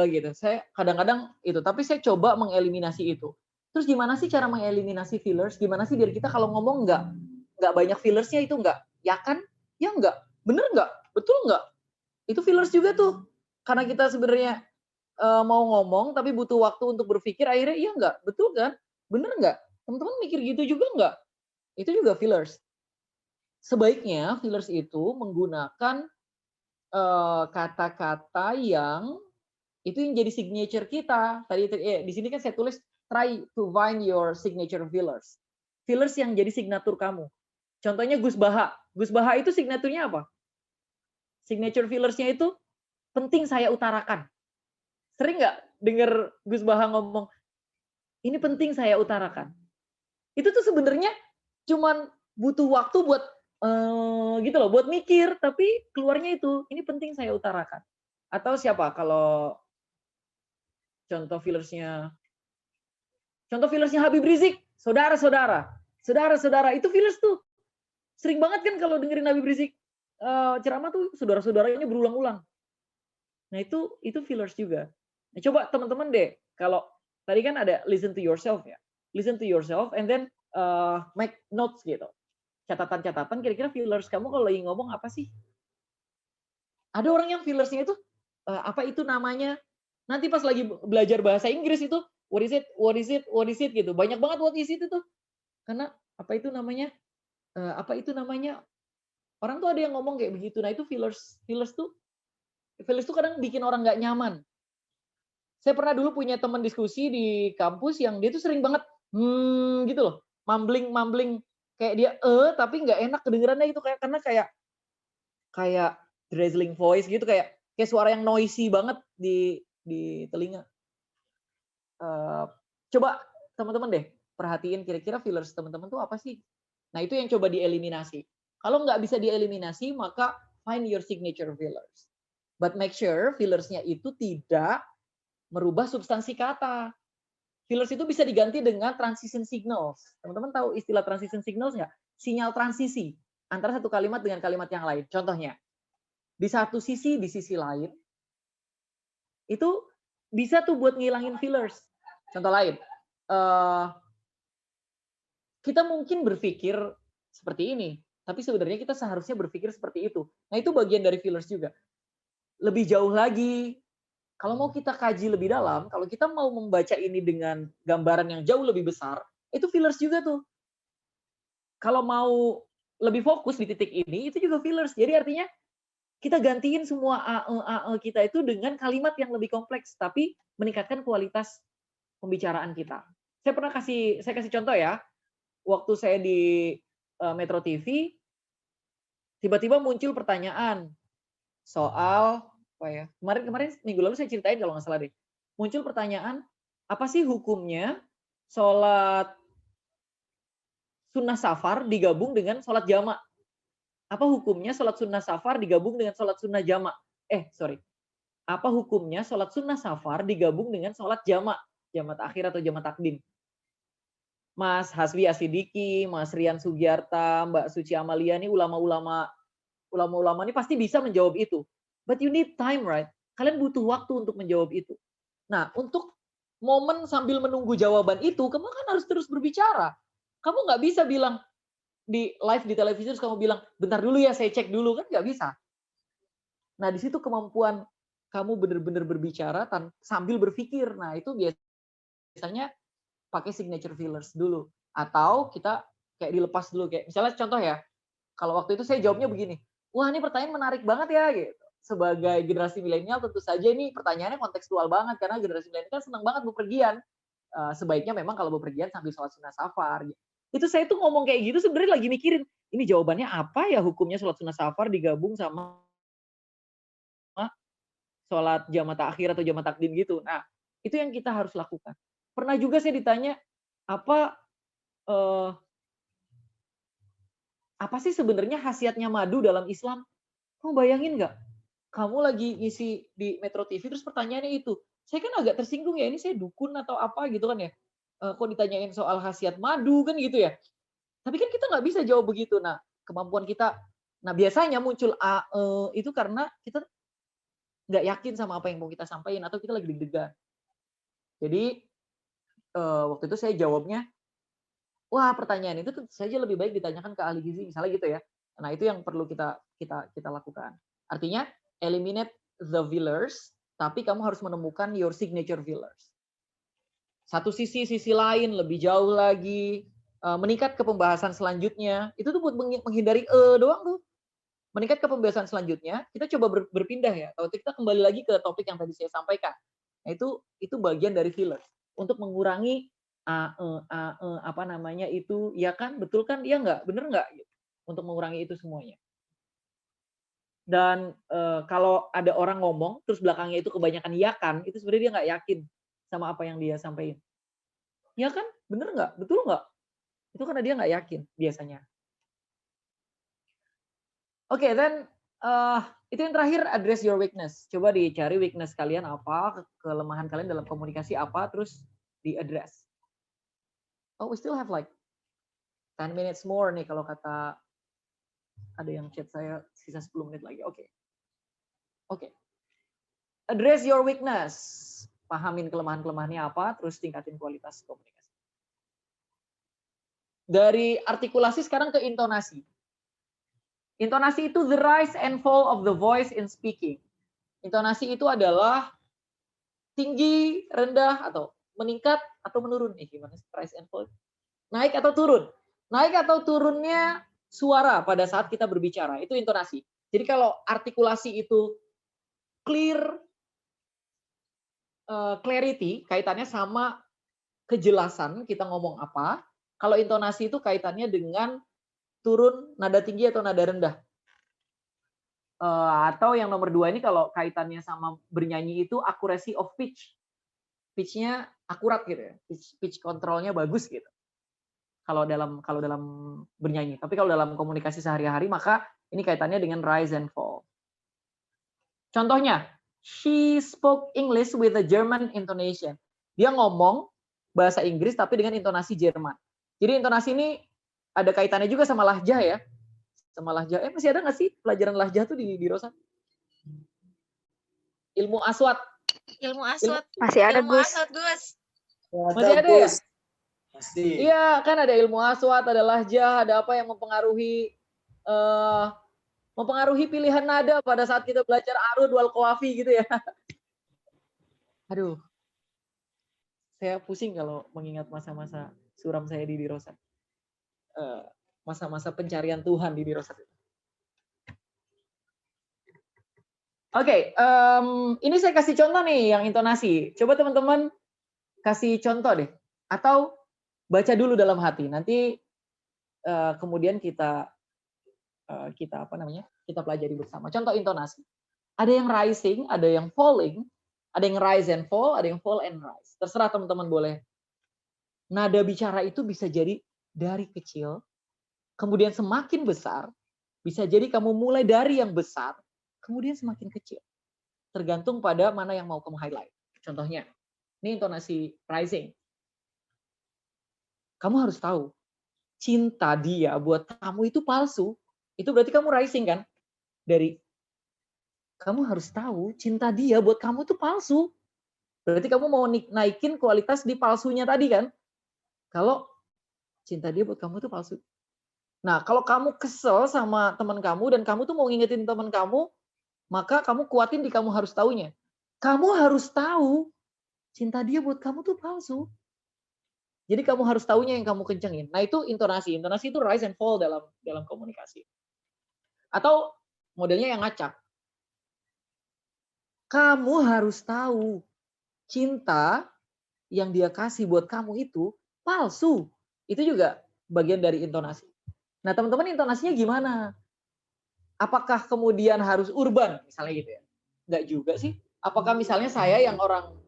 gitu. Saya kadang-kadang itu, tapi saya coba mengeliminasi itu. Terus gimana sih cara mengeliminasi fillers? Gimana sih biar kita kalau ngomong nggak banyak fillersnya itu nggak? Ya kan? Ya nggak? Bener nggak? Betul nggak? Itu fillers juga tuh. Karena kita sebenarnya mau ngomong tapi butuh waktu untuk berpikir, akhirnya iya nggak? Betul kan? Bener nggak? Teman-teman mikir gitu juga nggak? Itu juga fillers. Sebaiknya fillers itu menggunakan kata-kata yang itu yang jadi signature kita. Tadi di sini kan saya tulis try to find your signature fillers. Fillers yang jadi signatur kamu. Contohnya Gus Baha. Gus Baha itu signaturnya apa? Signature fillersnya itu penting saya utarakan. Sering nggak dengar Gus Baha ngomong, ini penting saya utarakan. Itu tuh sebenarnya cuman butuh waktu buat gitu loh, buat mikir, tapi keluarnya itu, ini penting saya utarakan. Atau siapa kalau contoh fillersnya Contoh fillersnya Habib Rizik, saudara-saudara itu fillers tuh. Sering banget kan kalau dengerin Habib Rizik ceramah tuh saudara-saudaranya berulang-ulang. Nah itu fillers juga. Nah, coba teman-teman deh, kalau tadi kan ada listen to yourself ya, listen to yourself and then make notes gitu. Catatan-catatan kira-kira fillers kamu kalau lagi ngomong apa sih? Ada orang yang fillersnya itu apa itu namanya? Nanti pas lagi belajar bahasa Inggris itu what is it gitu. Banyak banget what is it itu. Karena apa itu namanya? Orang tuh ada yang ngomong kayak begitu. Nah, itu fillers tuh kadang bikin orang nggak nyaman. Saya pernah dulu punya teman diskusi di kampus yang dia tuh sering banget gitu loh. Mumbling kayak dia tapi nggak enak kedengerannya itu karena kayak drizzling voice gitu, kayak suara yang noisy banget di telinga. Coba teman-teman deh perhatiin kira-kira fillers teman-teman tuh apa sih? Nah, itu yang coba dieliminasi. Kalau nggak bisa dieliminasi, maka find your signature fillers. But make sure fillersnya itu tidak merubah substansi kata. Fillers itu bisa diganti dengan transition signals. Teman-teman tahu istilah transition signals nggak? Sinyal transisi antara satu kalimat dengan kalimat yang lain. Contohnya, di satu sisi, di sisi lain, itu bisa tuh buat ngilangin fillers. Contoh lain, kita mungkin berpikir seperti ini, tapi sebenarnya kita seharusnya berpikir seperti itu. Nah, itu bagian dari fillers juga. Lebih jauh lagi, kalau mau kita kaji lebih dalam, kalau kita mau membaca ini dengan gambaran yang jauh lebih besar, itu fillers juga tuh. Kalau mau lebih fokus di titik ini, itu juga fillers. Jadi artinya kita gantiin semua AE kita itu dengan kalimat yang lebih kompleks, tapi meningkatkan kualitas pembicaraan kita. Saya kasih contoh ya. Waktu saya di Metro TV, tiba-tiba muncul pertanyaan soal apa ya? Kemarin minggu lalu saya ceritain kalau nggak salah deh. Muncul pertanyaan, apa sih hukumnya sholat sunnah safar digabung dengan sholat jamak? Apa hukumnya sholat sunnah safar digabung dengan sholat sunnah jamak? Apa hukumnya sholat sunnah safar digabung dengan sholat jamak? Jamak akhir atau jamak takdim? Mas Hasbi Asidiki, Mas Rian Sugiarta, Mbak Suci Amalia ini ulama-ulama ini pasti bisa menjawab itu. But you need time, right? Kalian butuh waktu untuk menjawab itu. Nah, untuk momen sambil menunggu jawaban itu, kamu kan harus terus berbicara. Kamu nggak bisa bilang di live di televisi terus kamu bilang, bentar dulu ya saya cek dulu, kan nggak bisa. Nah, di situ kemampuan kamu benar-benar berbicara sambil berpikir. Nah, itu biasanya pakai signature fillers dulu. Atau kita kayak dilepas dulu. Kayak misalnya contoh ya, kalau waktu itu saya jawabnya begini, wah ini pertanyaan menarik banget ya. Gitu. Sebagai generasi milenial tentu saja ini pertanyaannya kontekstual banget, karena generasi milenial kan senang banget bepergian. Sebaiknya memang kalau bepergian sambil sholat sunnah safar. Gitu. Itu saya tuh ngomong kayak gitu sebenarnya lagi mikirin, ini jawabannya apa ya hukumnya sholat sunnah safar digabung sama sholat jamak akhir atau jamak takdim gitu. Nah, itu yang kita harus lakukan. Pernah juga saya ditanya, apa sih sebenarnya khasiatnya madu dalam Islam? Kamu bayangin nggak? Kamu lagi ngisi di Metro TV, terus pertanyaannya itu. Saya kan agak tersinggung ya, ini saya dukun atau apa gitu kan ya. Kok ditanyain soal khasiat madu kan gitu ya. Tapi kan kita nggak bisa jawab begitu. Nah, kemampuan kita, biasanya muncul itu karena kita nggak yakin sama apa yang mau kita sampaikan atau kita lagi deg-degan. Jadi waktu itu saya jawabnya, wah pertanyaan itu tentu saja lebih baik ditanyakan ke ahli gizi, misalnya gitu ya. Nah itu yang perlu kita lakukan. Artinya eliminate the fillers, tapi kamu harus menemukan your signature fillers. Satu sisi lain lebih jauh lagi, meningkat ke pembahasan selanjutnya, itu tuh buat menghindari doang tuh. Meningkat ke pembahasan selanjutnya, kita coba berpindah ya. Kalau kita kembali lagi ke topik yang tadi saya sampaikan. Nah, itu bagian dari fillers untuk mengurangi apa namanya itu, ya kan, betul kan, iya nggak, bener nggak, gitu. Untuk mengurangi itu semuanya. Dan kalau ada orang ngomong terus belakangnya itu kebanyakan iya kan, itu sebenarnya dia nggak yakin sama apa yang dia sampaikan. Ya kan, bener nggak, betul nggak? Itu karena dia nggak yakin biasanya. Oke, dan itu yang terakhir, address your weakness. Coba dicari weakness kalian apa, kelemahan kalian dalam komunikasi apa, terus di-address. Oh, we still have like 10 minutes more nih kalau kata ada yang chat saya sisa 10 menit lagi. Oke. Oke. Address your weakness. Pahamin kelemahan-kelemahannya apa, terus tingkatin kualitas komunikasi. Dari artikulasi sekarang ke intonasi. Intonasi itu the rise and fall of the voice in speaking. Intonasi itu adalah tinggi, rendah, atau meningkat, atau menurun. Gimana sih rise and fall? Naik atau turun. Naik atau turunnya suara pada saat kita berbicara. Itu intonasi. Jadi kalau artikulasi itu clear, clarity, kaitannya sama kejelasan kita ngomong apa. Kalau intonasi itu kaitannya dengan turun, nada tinggi atau nada rendah. Atau yang nomor 2 ini kalau kaitannya sama bernyanyi itu accuracy of pitch. Pitch-nya akurat gitu ya. Pitch control-nya bagus gitu. Kalau dalam bernyanyi. Tapi kalau dalam komunikasi sehari-hari maka ini kaitannya dengan rise and fall. Contohnya, she spoke English with a German intonation. Dia ngomong bahasa Inggris tapi dengan intonasi Jerman. Jadi intonasi ini ada kaitannya juga sama lahjah ya. Sama lahjah. Masih ada nggak sih pelajaran lahjah tuh di Rosa? Ilmu aswat. Ilmu aswat. Masih ada, Ilmu Gus. aswat, Gus. Masih ada ya? Pasti. Iya, kan ada ilmu aswat, ada lahjah, ada apa yang mempengaruhi pilihan nada pada saat kita belajar arud wal qawafi gitu ya. Aduh. Saya pusing kalau mengingat masa-masa suram saya di Dirosat. Masa-masa pencarian Tuhan di Dirosat. Oke, ini saya kasih contoh nih yang intonasi. Coba teman-teman kasih contoh deh. Atau baca dulu dalam hati. Nanti kemudian kita pelajari bersama. Contoh intonasi. Ada yang rising, ada yang falling, ada yang rise and fall, ada yang fall and rise. Terserah teman-teman boleh. Nada bicara itu bisa jadi dari kecil, kemudian semakin besar, bisa jadi kamu mulai dari yang besar, kemudian semakin kecil. Tergantung pada mana yang mau kamu highlight. Contohnya, ini intonasi rising. Kamu harus tahu, cinta dia buat kamu itu palsu. Itu berarti kamu rising kan? Kamu harus tahu, cinta dia buat kamu itu palsu. Berarti kamu mau naikin kualitas di palsunya tadi kan? Kalau cinta dia buat kamu itu palsu. Nah, kalau kamu kesel sama teman kamu dan kamu tuh mau ngingetin teman kamu, maka kamu kuatin di kamu harus tahunya. Kamu harus tahu cinta dia buat kamu tuh palsu. Jadi kamu harus tahunya yang kamu kencengin. Nah, itu intonasi. Intonasi itu rise and fall dalam komunikasi. Atau modelnya yang ngacak. Kamu harus tahu cinta yang dia kasih buat kamu itu palsu. Itu juga bagian dari intonasi. Nah, teman-teman intonasinya gimana? Apakah kemudian harus urban, misalnya gitu ya? Enggak juga sih. Apakah misalnya saya yang orang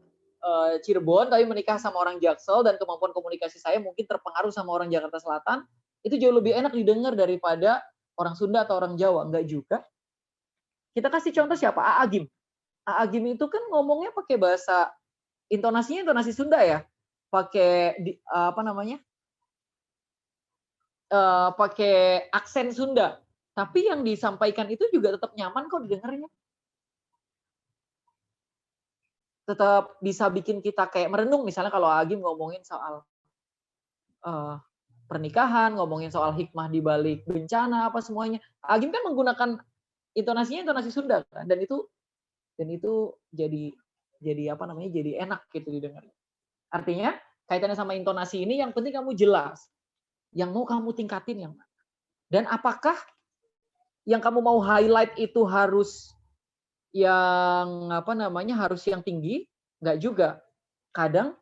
Cirebon tapi menikah sama orang Jaksel dan kemampuan komunikasi saya mungkin terpengaruh sama orang Jakarta Selatan, itu jauh lebih enak didengar daripada orang Sunda atau orang Jawa? Enggak juga. Kita kasih contoh siapa? Aagim. Aagim itu kan ngomongnya pakai bahasa, intonasinya intonasi Sunda ya. Pakai pakai aksen Sunda. Tapi yang disampaikan itu juga tetap nyaman kok didengarnya. Tetap bisa bikin kita kayak merenung. Misalnya kalau Agim ngomongin soal pernikahan, ngomongin soal hikmah di balik bencana, apa semuanya. Agim kan menggunakan intonasinya intonasi Sunda kan, dan itu jadi jadi enak gitu didengar. Artinya kaitannya sama intonasi ini yang penting kamu jelas. Yang mau kamu tingkatin yang mana. Dan apakah yang kamu mau highlight itu harus yang harus yang tinggi? Enggak juga. Kadang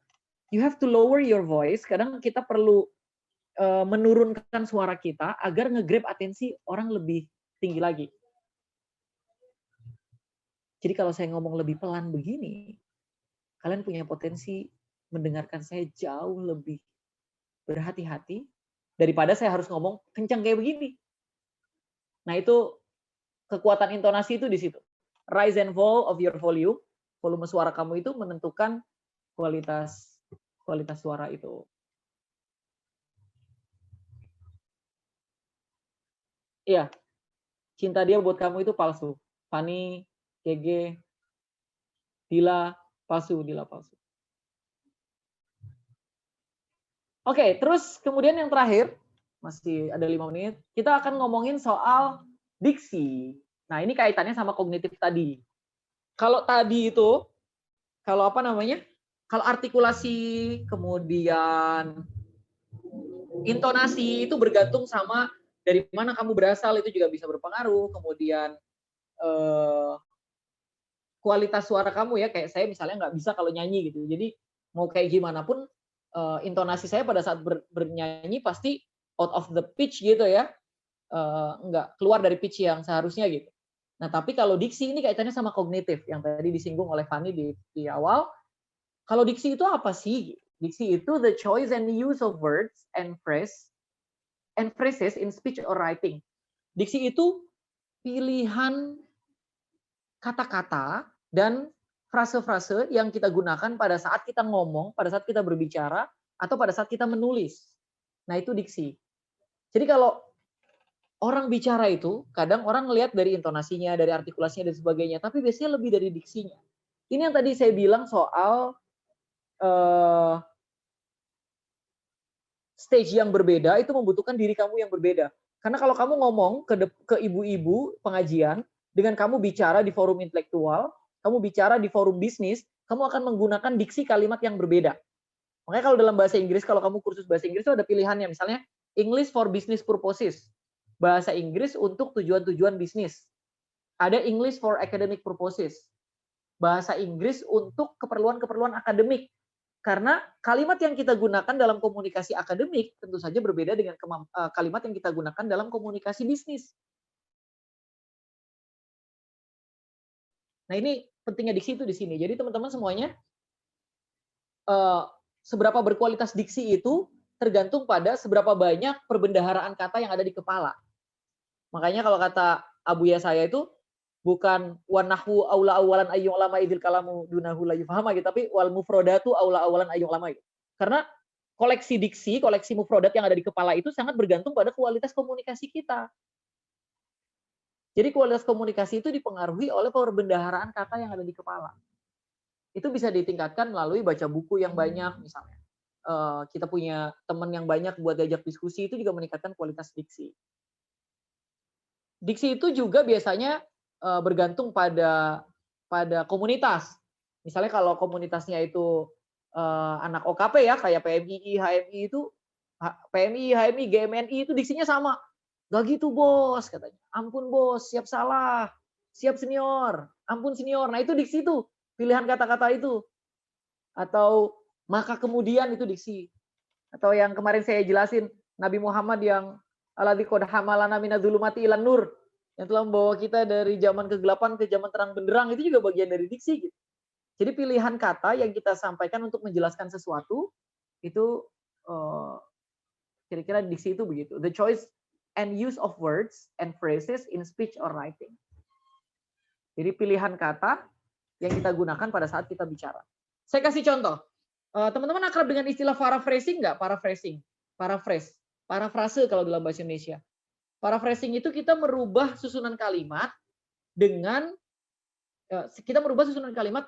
you have to lower your voice. Kadang kita perlu menurunkan suara kita agar nge-grab atensi orang lebih tinggi lagi. Jadi kalau saya ngomong lebih pelan begini, kalian punya potensi mendengarkan saya jauh lebih berhati-hati daripada saya harus ngomong kencang kayak begini. Nah, itu kekuatan intonasi itu di situ. Rise and fall of your volume. Volume suara kamu itu menentukan kualitas suara itu. Iya, cinta dia buat kamu itu palsu. Fani, Gege, Dila, palsu, Dila palsu. Oke, terus kemudian yang terakhir, masih ada 5 menit, kita akan ngomongin soal diksi. Nah, ini kaitannya sama kognitif tadi. Kalau tadi itu, kalau apa namanya? Kalau artikulasi, kemudian intonasi itu bergantung sama dari mana kamu berasal, itu juga bisa berpengaruh. Kemudian kualitas suara kamu ya, kayak saya misalnya nggak bisa kalau nyanyi gitu. Jadi mau kayak gimana pun intonasi saya pada saat bernyanyi pasti out of the pitch gitu ya, nggak keluar dari pitch yang seharusnya gitu. Nah tapi kalau diksi ini kaitannya sama kognitif yang tadi disinggung oleh Fani di awal. Kalau diksi itu apa sih? Diksi itu the choice and use of words and phrases in speech or writing. Diksi itu pilihan kata-kata dan frase-frase yang kita gunakan pada saat kita ngomong, pada saat kita berbicara, atau pada saat kita menulis. Nah, itu diksi. Jadi kalau orang bicara itu, kadang orang ngelihat dari intonasinya, dari artikulasinya, dan sebagainya, tapi biasanya lebih dari diksinya. Ini yang tadi saya bilang soal stage yang berbeda, itu membutuhkan diri kamu yang berbeda. Karena kalau kamu ngomong ke ibu-ibu pengajian, dengan kamu bicara di forum intelektual, kamu bicara di forum bisnis, kamu akan menggunakan diksi kalimat yang berbeda. Makanya kalau dalam bahasa Inggris, kalau kamu kursus bahasa Inggris itu ada pilihannya, misalnya English for business purposes, bahasa Inggris untuk tujuan-tujuan bisnis. Ada English for academic purposes, bahasa Inggris untuk keperluan-keperluan akademik. Karena kalimat yang kita gunakan dalam komunikasi akademik tentu saja berbeda dengan kalimat yang kita gunakan dalam komunikasi bisnis. Nah ini pentingnya diksi itu di sini. Jadi teman-teman semuanya, seberapa berkualitas diksi itu tergantung pada seberapa banyak perbendaharaan kata yang ada di kepala. Makanya kalau kata abuya saya itu, bukan wanahu aula awalan ayyung lama idil kalamu dunahu la yufahama gitu, tapi wal mufrodatu aula awalan ayyung lama gitu. Karena koleksi diksi, koleksi mufrodat yang ada di kepala itu sangat bergantung pada kualitas komunikasi kita. Jadi kualitas komunikasi itu dipengaruhi oleh perbendaharaan kata yang ada di kepala. Itu bisa ditingkatkan melalui baca buku yang banyak misalnya. Kita punya teman yang banyak buat diajak diskusi, itu juga meningkatkan kualitas diksi. Diksi itu juga biasanya bergantung pada komunitas. Misalnya kalau komunitasnya itu anak OKP ya, kayak PMII, HMI itu, PMI, HMI, GMNI itu diksinya sama. Gak gitu bos, katanya. Ampun bos, siap salah, siap senior, ampun senior. Nah itu diksi tuh, pilihan kata-kata itu. Atau maka kemudian itu diksi. Atau yang kemarin saya jelasin, Nabi Muhammad yang alladzi qad hamalana minadz-dzulumati ilan nur, yang telah membawa kita dari zaman kegelapan ke zaman terang benderang, itu juga bagian dari diksi gitu. Jadi pilihan kata yang kita sampaikan untuk menjelaskan sesuatu itu kira-kira diksi itu begitu. The choice and use of words and phrases in speech or writing. Jadi pilihan kata yang kita gunakan pada saat kita bicara. Saya kasih contoh. Teman-teman akrab dengan istilah paraphrasing nggak? Paraphrasing, parafrase kalau dalam bahasa Indonesia. Paraphrasing itu kita merubah susunan kalimat dengan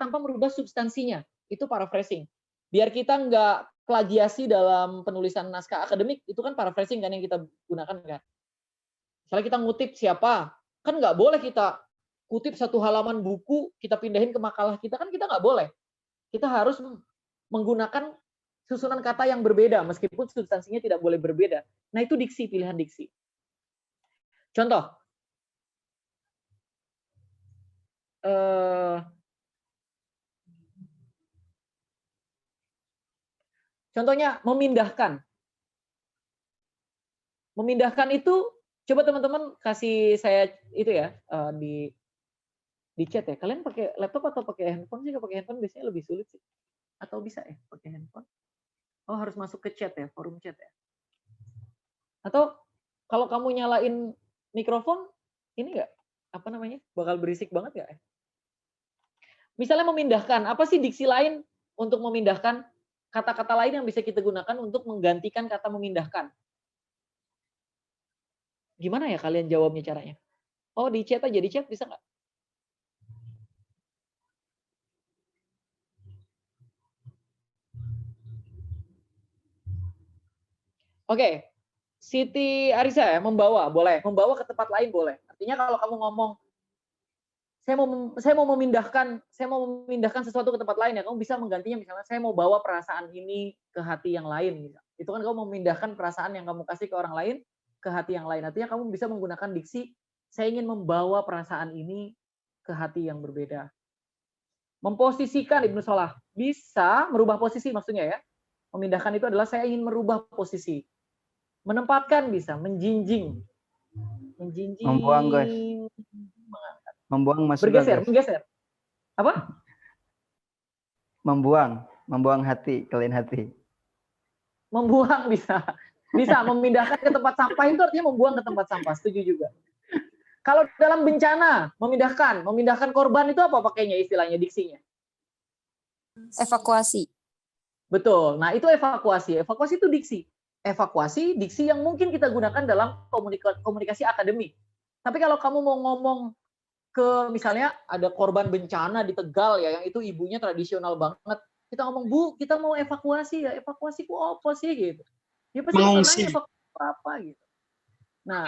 tanpa merubah substansinya. Itu paraphrasing. Biar kita nggak plagiasi dalam penulisan naskah akademik, itu kan paraphrasing kan yang kita gunakan kan. Misalnya kita ngutip siapa, kan nggak boleh kita kutip satu halaman buku, kita pindahin ke makalah kita, kan kita nggak boleh. Kita harus menggunakan susunan kata yang berbeda, meskipun substansinya tidak boleh berbeda. Nah itu diksi, pilihan diksi. Contoh, contohnya memindahkan. Memindahkan itu, coba teman-teman kasih saya itu ya, di chat ya. Kalian pakai laptop atau pakai handphone sih? Kalau pakai handphone biasanya lebih sulit sih. Atau bisa ya pakai handphone? Oh harus masuk ke chat ya, forum chat ya. Atau kalau kamu nyalain mikrofon, ini nggak, apa namanya, bakal berisik banget nggak? Misalnya memindahkan, apa sih diksi lain untuk memindahkan? Kata-kata lain yang bisa kita gunakan untuk menggantikan kata memindahkan. Gimana ya kalian jawabnya caranya? Oh, di chat aja, di chat bisa nggak? Oke, Siti Arisa ya, membawa, boleh. Membawa ke tempat lain boleh. Artinya kalau kamu ngomong, saya mau memindahkan sesuatu ke tempat lain ya, kamu bisa menggantinya misalnya, saya mau bawa perasaan ini ke hati yang lain. Itu kan kamu memindahkan perasaan yang kamu kasih ke orang lain ke hati yang lain. Artinya kamu bisa menggunakan diksi, saya ingin membawa perasaan ini ke hati yang berbeda. Memposisikan, Ibnu Salah, bisa merubah posisi maksudnya ya. Memindahkan itu adalah saya ingin merubah posisi. Menempatkan bisa, menjinjing. Membuang, guys. Membuang masuk, bergeser, guys. menggeser. Apa? Membuang hati, ke lain hati. Membuang bisa. Bisa memindahkan ke tempat sampah itu artinya membuang ke tempat sampah, setuju juga. Kalau dalam bencana, memindahkan korban itu apa pakainya istilahnya, diksinya? Evakuasi. Betul. Nah, itu evakuasi. Evakuasi itu diksi. Evakuasi, diksi yang mungkin kita gunakan dalam komunikasi akademik. Tapi kalau kamu mau ngomong ke misalnya ada korban bencana di Tegal ya, yang itu ibunya tradisional banget. Kita ngomong, Bu, kita mau evakuasi ya. Evakuasi kok apa sih gitu. Ya pasti Mengungsi. evakuasi apa gitu. Nah,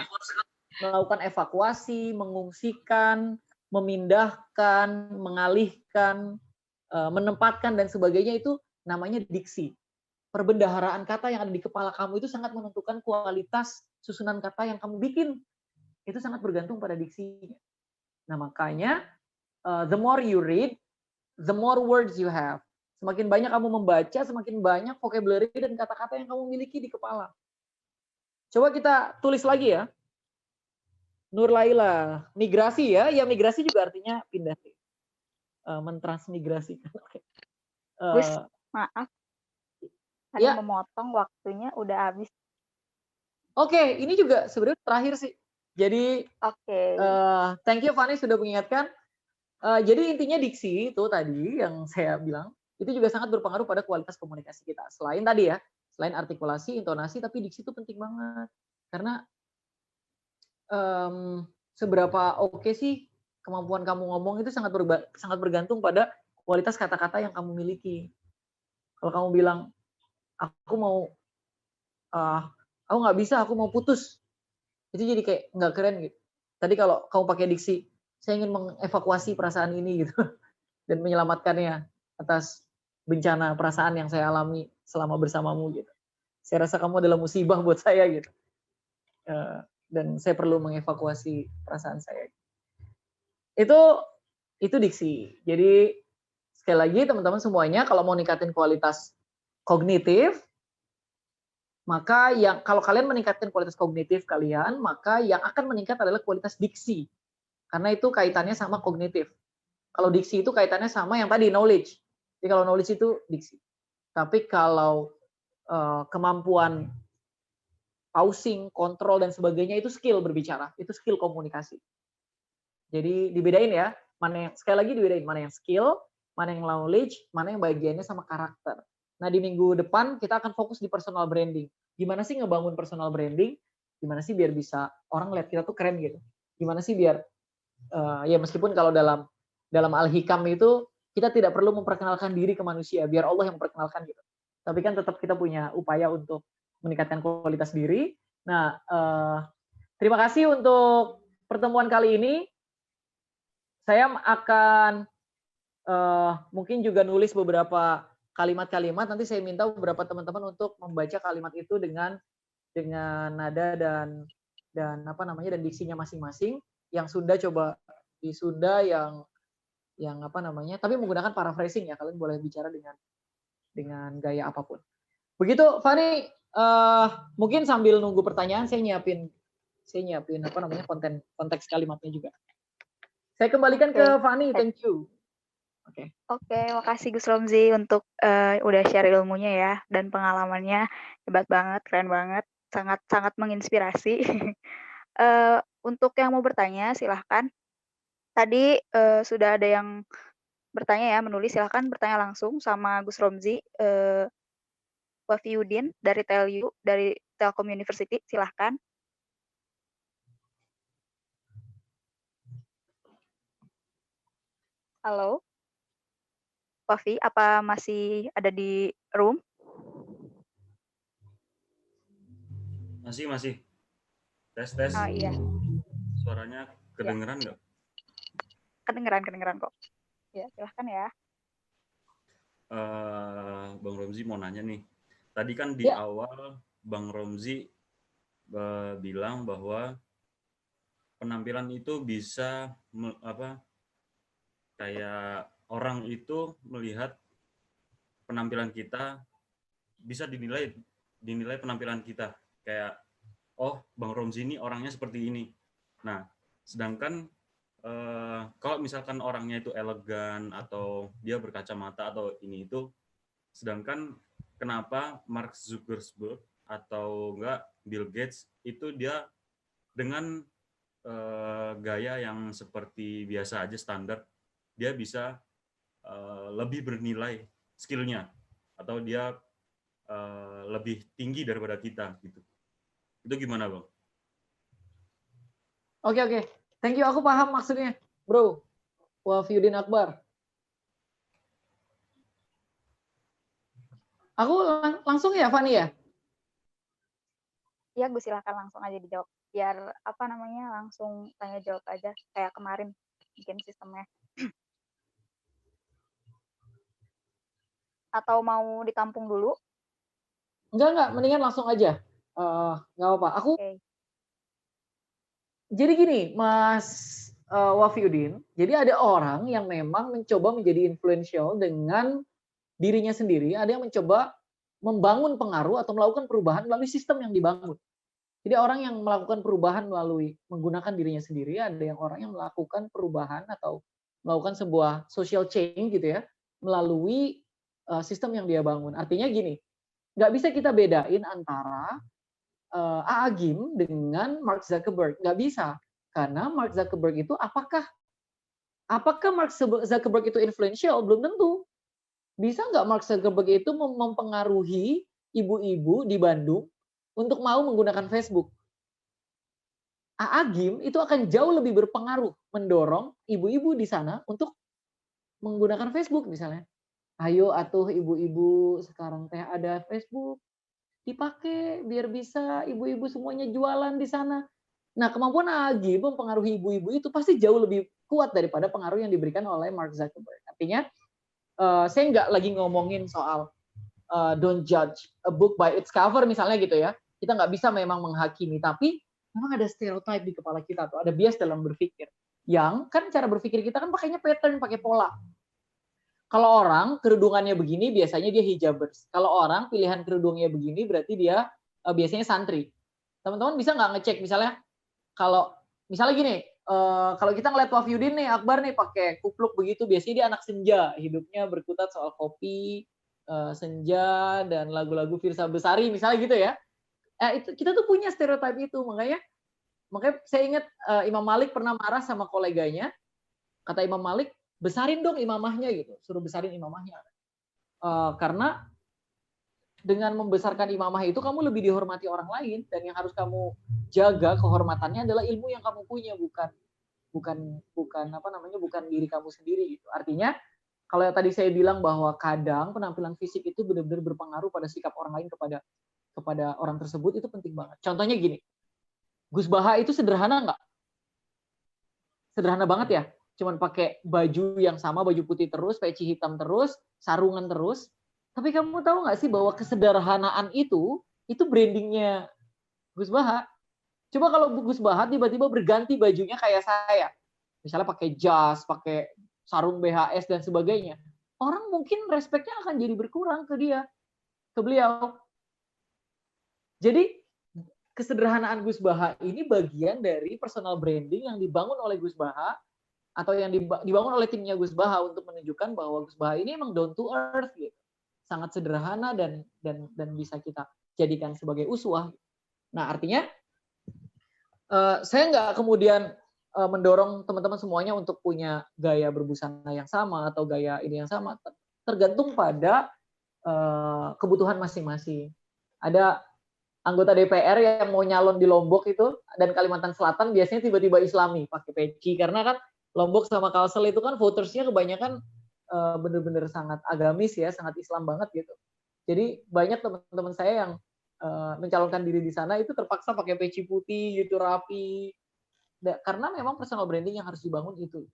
melakukan evakuasi, mengungsikan, memindahkan, mengalihkan, menempatkan dan sebagainya itu namanya diksi. Perbendaharaan kata yang ada di kepala kamu itu sangat menentukan kualitas susunan kata yang kamu bikin. Itu sangat bergantung pada diksinya. Nah, makanya the more you read, the more words you have. Semakin banyak kamu membaca, semakin banyak vocabulary dan kata-kata yang kamu miliki di kepala. Coba kita tulis lagi ya. Nur Laila, migrasi ya. Ya, migrasi juga artinya pindah. Mentransmigrasikan. Gus, maaf. Tadi Ya. memotong, waktunya udah habis. Oke, ini juga sebenarnya terakhir sih. Jadi, thank you Fani sudah mengingatkan. Jadi intinya diksi itu tadi yang saya bilang, itu juga sangat berpengaruh pada kualitas komunikasi kita. Selain tadi ya, selain artikulasi, intonasi, tapi diksi itu penting banget. Karena seberapa oke sih kemampuan kamu ngomong itu sangat bergantung pada kualitas kata-kata yang kamu miliki. Kalau kamu bilang, aku nggak bisa, aku mau putus, itu jadi kayak nggak keren gitu. Tadi kalau kamu pakai diksi, saya ingin mengevakuasi perasaan ini gitu dan menyelamatkannya atas bencana perasaan yang saya alami selama bersamamu gitu. Saya rasa kamu adalah musibah buat saya gitu. Dan saya perlu mengevakuasi perasaan saya. Itu diksi. Jadi sekali lagi teman-teman semuanya, kalau mau ningkatin kualitas kognitif, maka kalau kalian meningkatkan kualitas kognitif kalian, maka yang akan meningkat adalah kualitas diksi. Karena itu kaitannya sama kognitif. Kalau diksi itu kaitannya sama yang tadi, knowledge. Jadi kalau knowledge itu diksi. Tapi kalau kemampuan pausing, kontrol, dan sebagainya itu skill berbicara. Itu skill komunikasi. Jadi dibedain ya. Sekali lagi dibedain. Mana yang skill, mana yang knowledge, mana yang bagiannya sama karakter. Nah, di minggu depan kita akan fokus di personal branding. Gimana sih ngebangun personal branding? Gimana sih biar bisa orang lihat kita tuh keren gitu? Gimana sih biar ya meskipun kalau dalam Al-Hikam itu kita tidak perlu memperkenalkan diri ke manusia, biar Allah yang memperkenalkan gitu. Tapi kan tetap kita punya upaya untuk meningkatkan kualitas diri. Nah, terima kasih untuk pertemuan kali ini. Saya akan mungkin juga nulis beberapa kalimat-kalimat. Nanti saya minta beberapa teman-teman untuk membaca kalimat itu dengan nada dan dan diksinya masing-masing. Yang Sunda coba di Sunda yang tapi menggunakan paraphrasing ya. Kalian boleh bicara dengan gaya apapun. Begitu, Fani. Mungkin sambil nunggu pertanyaan saya nyiapin konteks kalimatnya juga. Saya kembalikan ke Fani, thank you. Oke, makasih Gus Romzi untuk udah share ilmunya ya dan pengalamannya, hebat banget, keren banget, sangat menginspirasi. Untuk yang mau bertanya silahkan. Tadi sudah ada yang bertanya ya, menulis, silahkan bertanya langsung sama Gus Romzi. Wafiuddin dari Telkom University, silahkan. Halo, Wafi, apa masih ada di room? Masih. Tes. Oh iya, Suaranya kedengeran nggak? kedengeran kok. Ya, silahkan ya. Bang Romzi mau nanya nih. Tadi kan di Ya. awal Bang Romzi bilang bahwa penampilan itu bisa kayak orang itu melihat penampilan kita, bisa dinilai penampilan kita. Kayak, oh Bang Romzi ini orangnya seperti ini. Nah, sedangkan kalau misalkan orangnya itu elegan atau dia berkacamata atau ini itu, sedangkan kenapa Mark Zuckerberg atau enggak Bill Gates itu dia dengan gaya yang seperti biasa aja standar, dia bisa lebih bernilai skillnya atau dia lebih tinggi daripada kita gitu. Itu gimana Bang? Oke. Thank you, aku paham maksudnya. Bro, Wafiuddin Akbar. Aku langsung ya, Fani ya? Iya, Gus, silakan langsung aja dijawab. Biar langsung tanya jawab aja kayak kemarin bikin sistemnya. Atau mau ditampung dulu? Enggak, mendingan langsung aja. Nggak apa-apa. Oke. Jadi gini, Mas Wafiuddin, jadi ada orang yang memang mencoba menjadi influential dengan dirinya sendiri, ada yang mencoba membangun pengaruh atau melakukan perubahan melalui sistem yang dibangun. Jadi orang yang melakukan perubahan melalui menggunakan dirinya sendiri, ada yang orang yang melakukan perubahan atau melakukan sebuah social change gitu ya, melalui sistem yang dia bangun. Artinya gini, nggak bisa kita bedain antara Agim dengan Mark Zuckerberg. Nggak bisa. Karena Mark Zuckerberg itu apakah Mark Zuckerberg itu influential? Belum tentu. Bisa nggak Mark Zuckerberg itu mempengaruhi ibu-ibu di Bandung untuk mau menggunakan Facebook? Agim itu akan jauh lebih berpengaruh mendorong ibu-ibu di sana untuk menggunakan Facebook misalnya. Ayo atuh ibu-ibu sekarang teh ada Facebook, dipakai biar bisa ibu-ibu semuanya jualan di sana. Nah, kemampuan Agim mempengaruhi ibu-ibu itu pasti jauh lebih kuat daripada pengaruh yang diberikan oleh Mark Zuckerberg. Artinya, saya nggak lagi ngomongin soal don't judge a book by its cover misalnya gitu ya. Kita nggak bisa memang menghakimi, tapi memang ada stereotype di kepala kita tuh, ada bias dalam berpikir. Yang kan cara berpikir kita kan pakainya pattern, pakai pola. Kalau orang kerudungannya begini, biasanya dia hijabers. Kalau orang pilihan kerudungnya begini, berarti dia biasanya santri. Teman-teman bisa nggak ngecek misalnya, kalau misalnya gini, kalau kita ngeliat Wafiuddin nih, Akbar nih pakai kupluk begitu, biasanya dia anak senja, hidupnya berkutat soal kopi, senja, dan lagu-lagu Firsa Besari, misalnya gitu ya. Itu, kita tuh punya stereotip itu, makanya saya ingat Imam Malik pernah marah sama koleganya, kata Imam Malik, besarin dong imamahnya gitu, suruh besarin imamahnya. Karena dengan membesarkan imamah itu kamu lebih dihormati orang lain, dan yang harus kamu jaga kehormatannya adalah ilmu yang kamu punya, bukan diri kamu sendiri gitu. Artinya kalau tadi saya bilang bahwa kadang penampilan fisik itu benar-benar berpengaruh pada sikap orang lain kepada orang tersebut, itu penting banget. Contohnya gini, Gus Baha itu sederhana nggak? Sederhana banget ya. Cuman pakai baju yang sama, baju putih terus, peci hitam terus, sarungan terus. Tapi kamu tahu nggak sih bahwa kesederhanaan itu brandingnya Gus Baha. Coba kalau Gus Baha tiba-tiba berganti bajunya kayak saya. Misalnya pakai jas, pakai sarung BHS dan sebagainya. Orang mungkin respeknya akan jadi berkurang ke dia, ke beliau. Jadi kesederhanaan Gus Baha ini bagian dari personal branding yang dibangun oleh Gus Baha, atau yang dibangun oleh timnya Gus Baha untuk menunjukkan bahwa Gus Baha ini emang down to earth gitu. Sangat sederhana dan bisa kita jadikan sebagai uswah. Nah, artinya saya nggak kemudian mendorong teman-teman semuanya untuk punya gaya berbusana yang sama atau gaya ini yang sama. Tergantung pada kebutuhan masing-masing. Ada anggota DPR yang mau nyalon di Lombok itu dan Kalimantan Selatan biasanya tiba-tiba Islami pakai peci, karena kan Lombok sama Kalsel itu kan votersnya kebanyakan bener-bener sangat agamis ya, sangat Islam banget gitu. Jadi banyak teman-teman saya yang mencalonkan diri di sana itu terpaksa pakai peci putih gitu rapi. Karena memang personal branding yang harus dibangun itu.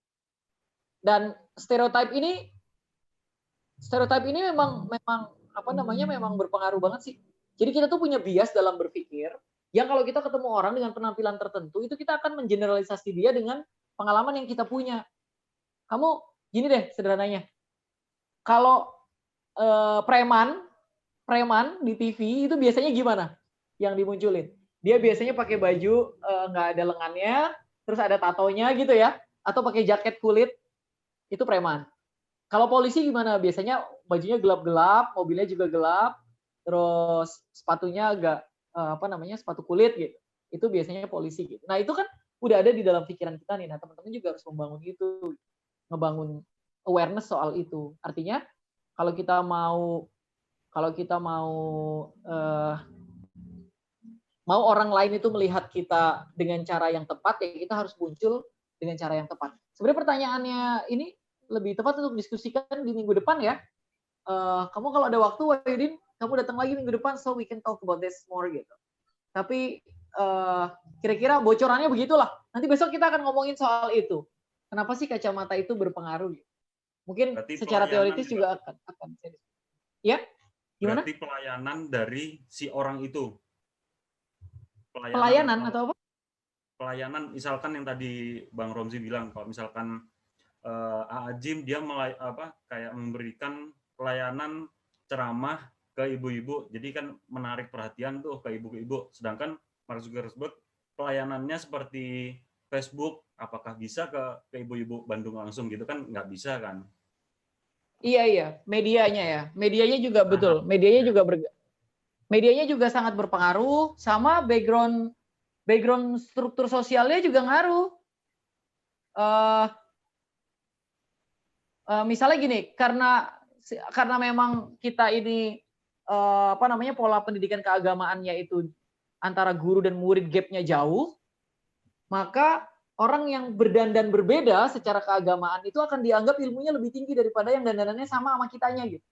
Dan stereotip ini memang apa namanya memang berpengaruh banget sih. Jadi kita tuh punya bias dalam berpikir yang kalau kita ketemu orang dengan penampilan tertentu itu kita akan mengeneralisasi dia dengan pengalaman yang kita punya. Kamu gini deh sederhananya. Kalau preman di TV itu biasanya gimana yang dimunculin? Dia biasanya pakai baju nggak ada lengannya, terus ada tatonya gitu ya, atau pakai jaket kulit, itu preman. Kalau polisi gimana? Biasanya bajunya gelap-gelap, mobilnya juga gelap, terus sepatunya agak sepatu kulit gitu. Itu biasanya polisi gitu. Nah itu kan udah ada di dalam pikiran kita nih. Nah teman-teman juga harus membangun itu, ngebangun awareness soal itu. Artinya kalau kita mau orang lain itu melihat kita dengan cara yang tepat, ya kita harus muncul dengan cara yang tepat. Sebenarnya pertanyaannya ini lebih tepat untuk diskusikan di minggu depan ya. Kamu kalau ada waktu, Wahyudin, kamu datang lagi minggu depan, so we can talk about this more gitu. Tapi kira-kira bocorannya begitulah. Nanti besok kita akan ngomongin soal itu. Kenapa sih kacamata itu berpengaruh? Mungkin berarti secara teoritis juga akan. Ya, gimana? Berarti pelayanan dari si orang itu. Pelayanan atau apa? Pelayanan, misalkan yang tadi Bang Romzi bilang, kalau misalkan Ajim dia kayak memberikan pelayanan ceramah ke ibu-ibu, jadi kan menarik perhatian tuh ke ibu-ibu. Sedangkan Mark Zuckerberg pelayanannya seperti Facebook, apakah bisa ke ibu-ibu Bandung langsung gitu kan? Nggak bisa kan? Iya, medianya ya. Medianya juga betul. Medianya juga sangat berpengaruh, sama background struktur sosialnya juga ngaruh. Misalnya gini, karena memang kita ini pola pendidikan keagamaannya itu antara guru dan murid gapnya jauh, maka orang yang berdandan berbeda secara keagamaan itu akan dianggap ilmunya lebih tinggi daripada yang dandanannya sama kitanya gitu.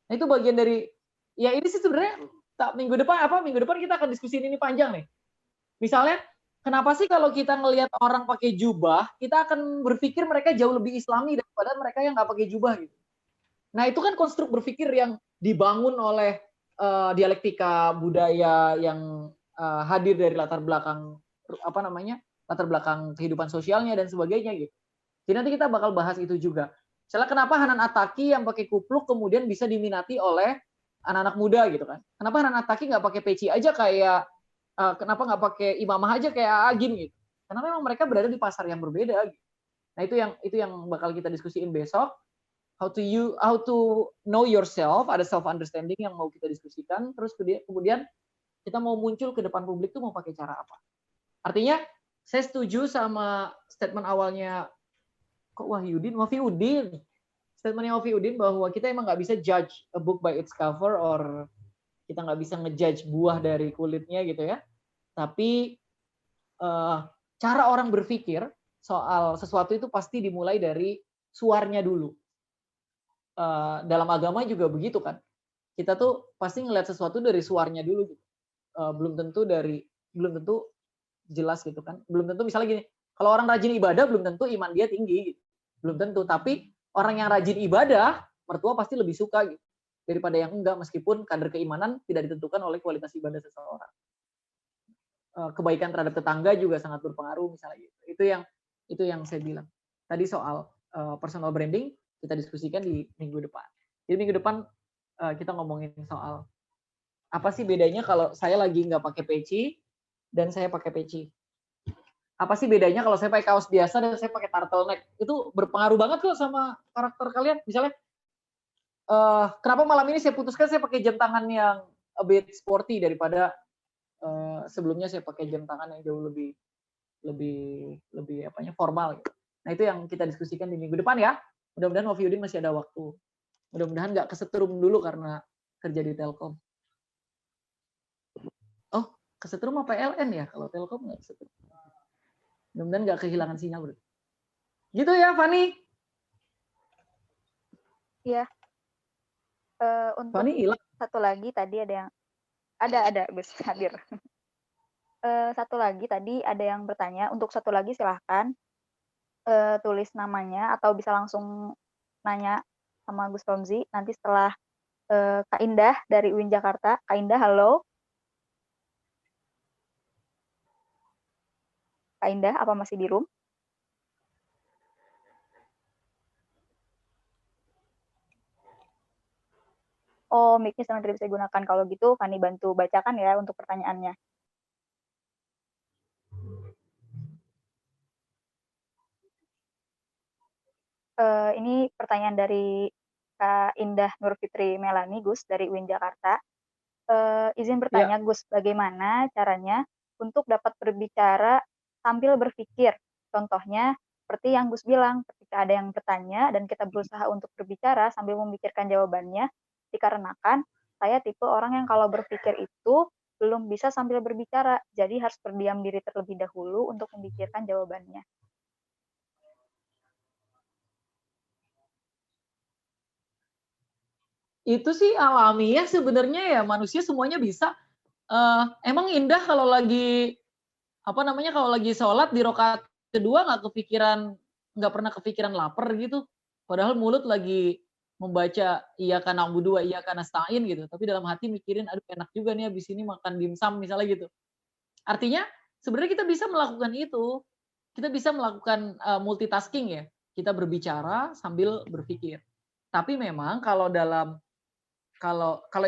Nah itu bagian dari, ya ini sih sebenarnya minggu depan kita akan diskusiin ini panjang nih. Misalnya, kenapa sih kalau kita ngelihat orang pakai jubah, kita akan berpikir mereka jauh lebih Islami daripada mereka yang nggak pakai jubah gitu. Nah itu kan konstruk berpikir yang dibangun oleh dialektika budaya yang hadir dari latar belakang kehidupan sosialnya dan sebagainya gitu. Jadi nanti kita bakal bahas itu juga. Misalnya kenapa Hanan Attaqi yang pakai kupluk kemudian bisa diminati oleh anak-anak muda gitu kan? Kenapa Hanan Attaqi nggak pakai peci aja kayak kenapa nggak pakai imamah aja kayak Agim gitu? Karena memang mereka berada di pasar yang berbeda. Gitu. Nah itu yang bakal kita diskusiin besok. How to know yourself, ada self understanding yang mau kita diskusikan. Terus kemudian kita mau muncul ke depan publik tuh mau pakai cara apa? Artinya saya setuju sama statement awalnya statementnya Wahyudin bahwa kita emang nggak bisa judge a book by its cover, or kita nggak bisa ngejudge buah dari kulitnya gitu ya. Tapi cara orang berpikir soal sesuatu itu pasti dimulai dari suarnya dulu. Dalam agama juga begitu kan. Kita tuh pasti ngelihat sesuatu dari suarnya dulu. Gitu. Belum tentu jelas gitu kan. Belum tentu misalnya gini, kalau orang rajin ibadah belum tentu iman dia tinggi. Gitu. Belum tentu. Tapi orang yang rajin ibadah, mertua pasti lebih suka gitu daripada yang enggak, meskipun kadar keimanan tidak ditentukan oleh kualitas ibadah seseorang. Kebaikan terhadap tetangga juga sangat berpengaruh misalnya gitu. Itu yang saya bilang. Tadi soal personal branding kita diskusikan di minggu depan. Jadi minggu depan kita ngomongin soal apa sih bedanya kalau saya lagi nggak pakai peci dan saya pakai peci. Apa sih bedanya kalau saya pakai kaos biasa dan saya pakai turtleneck? Itu berpengaruh banget kok sama karakter kalian. Misalnya, kenapa malam ini saya putuskan saya pakai jam tangan yang a bit sporty daripada sebelumnya saya pakai jam tangan yang jauh lebih formal. Gitu. Nah itu yang kita diskusikan di minggu depan ya. Mudah-mudahan Wahyudin masih ada waktu. Mudah-mudahan nggak kesetrum dulu karena kerja di Telkom. Oh, kesetrum apa PLN ya? Kalau Telkom nggak kesetrum. Mudah-mudahan nggak kehilangan sinyal. Bro. Gitu ya, Fani? Iya. Untuk Fani hilang. satu lagi tadi ada Gus hadir. Satu lagi tadi ada yang bertanya. Untuk satu lagi silahkan tulis namanya atau bisa langsung nanya sama Gus Romzi. Nanti setelah Kak Indah dari UIN Jakarta. Kak Indah, halo. Kak Indah, apa masih di room? Oh, mic-nya sedang tidak bisa digunakan. Kalau gitu, Fani bantu bacakan ya untuk pertanyaannya. Ini pertanyaan dari Kak Indah Nur Fitri Melani, Gus, dari UIN Jakarta. Izin bertanya, Gus, bagaimana caranya untuk dapat berbicara sambil berpikir? Contohnya, seperti yang Gus bilang, ketika ada yang bertanya dan kita berusaha untuk berbicara sambil memikirkan jawabannya, dikarenakan saya tipe orang yang kalau berpikir itu belum bisa sambil berbicara, jadi harus berdiam diri terlebih dahulu untuk memikirkan jawabannya. Itu sih alamiah sebenarnya ya, manusia semuanya bisa. Emang Indah kalau lagi kalau lagi sholat di rakaat kedua nggak pernah kepikiran lapar gitu. Padahal mulut lagi membaca iyyaka na'budu wa iyyaka nasta'in gitu. Tapi dalam hati mikirin, aduh enak juga nih habis ini makan dimsum misalnya gitu. Artinya sebenarnya kita bisa melakukan itu. Kita bisa melakukan multitasking ya. Kita berbicara sambil berpikir. Tapi memang kalau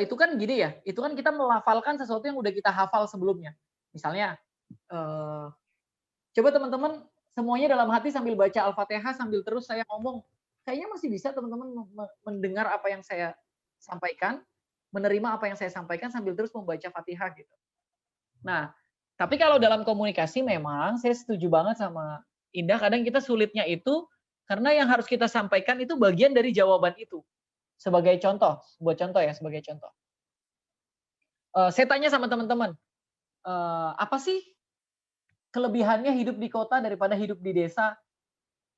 itu kan gini ya, itu kan kita melafalkan sesuatu yang udah kita hafal sebelumnya. Misalnya, coba teman-teman semuanya dalam hati sambil baca Al-Fatihah sambil terus saya ngomong. Kayaknya masih bisa teman-teman mendengar apa yang saya sampaikan, menerima apa yang saya sampaikan sambil terus membaca Fatihah gitu. Nah, tapi kalau dalam komunikasi memang saya setuju banget sama Indah, kadang kita sulitnya itu karena yang harus kita sampaikan itu bagian dari jawaban itu. Sebagai contoh, sebagai contoh. Saya tanya sama teman-teman, apa sih kelebihannya hidup di kota daripada hidup di desa?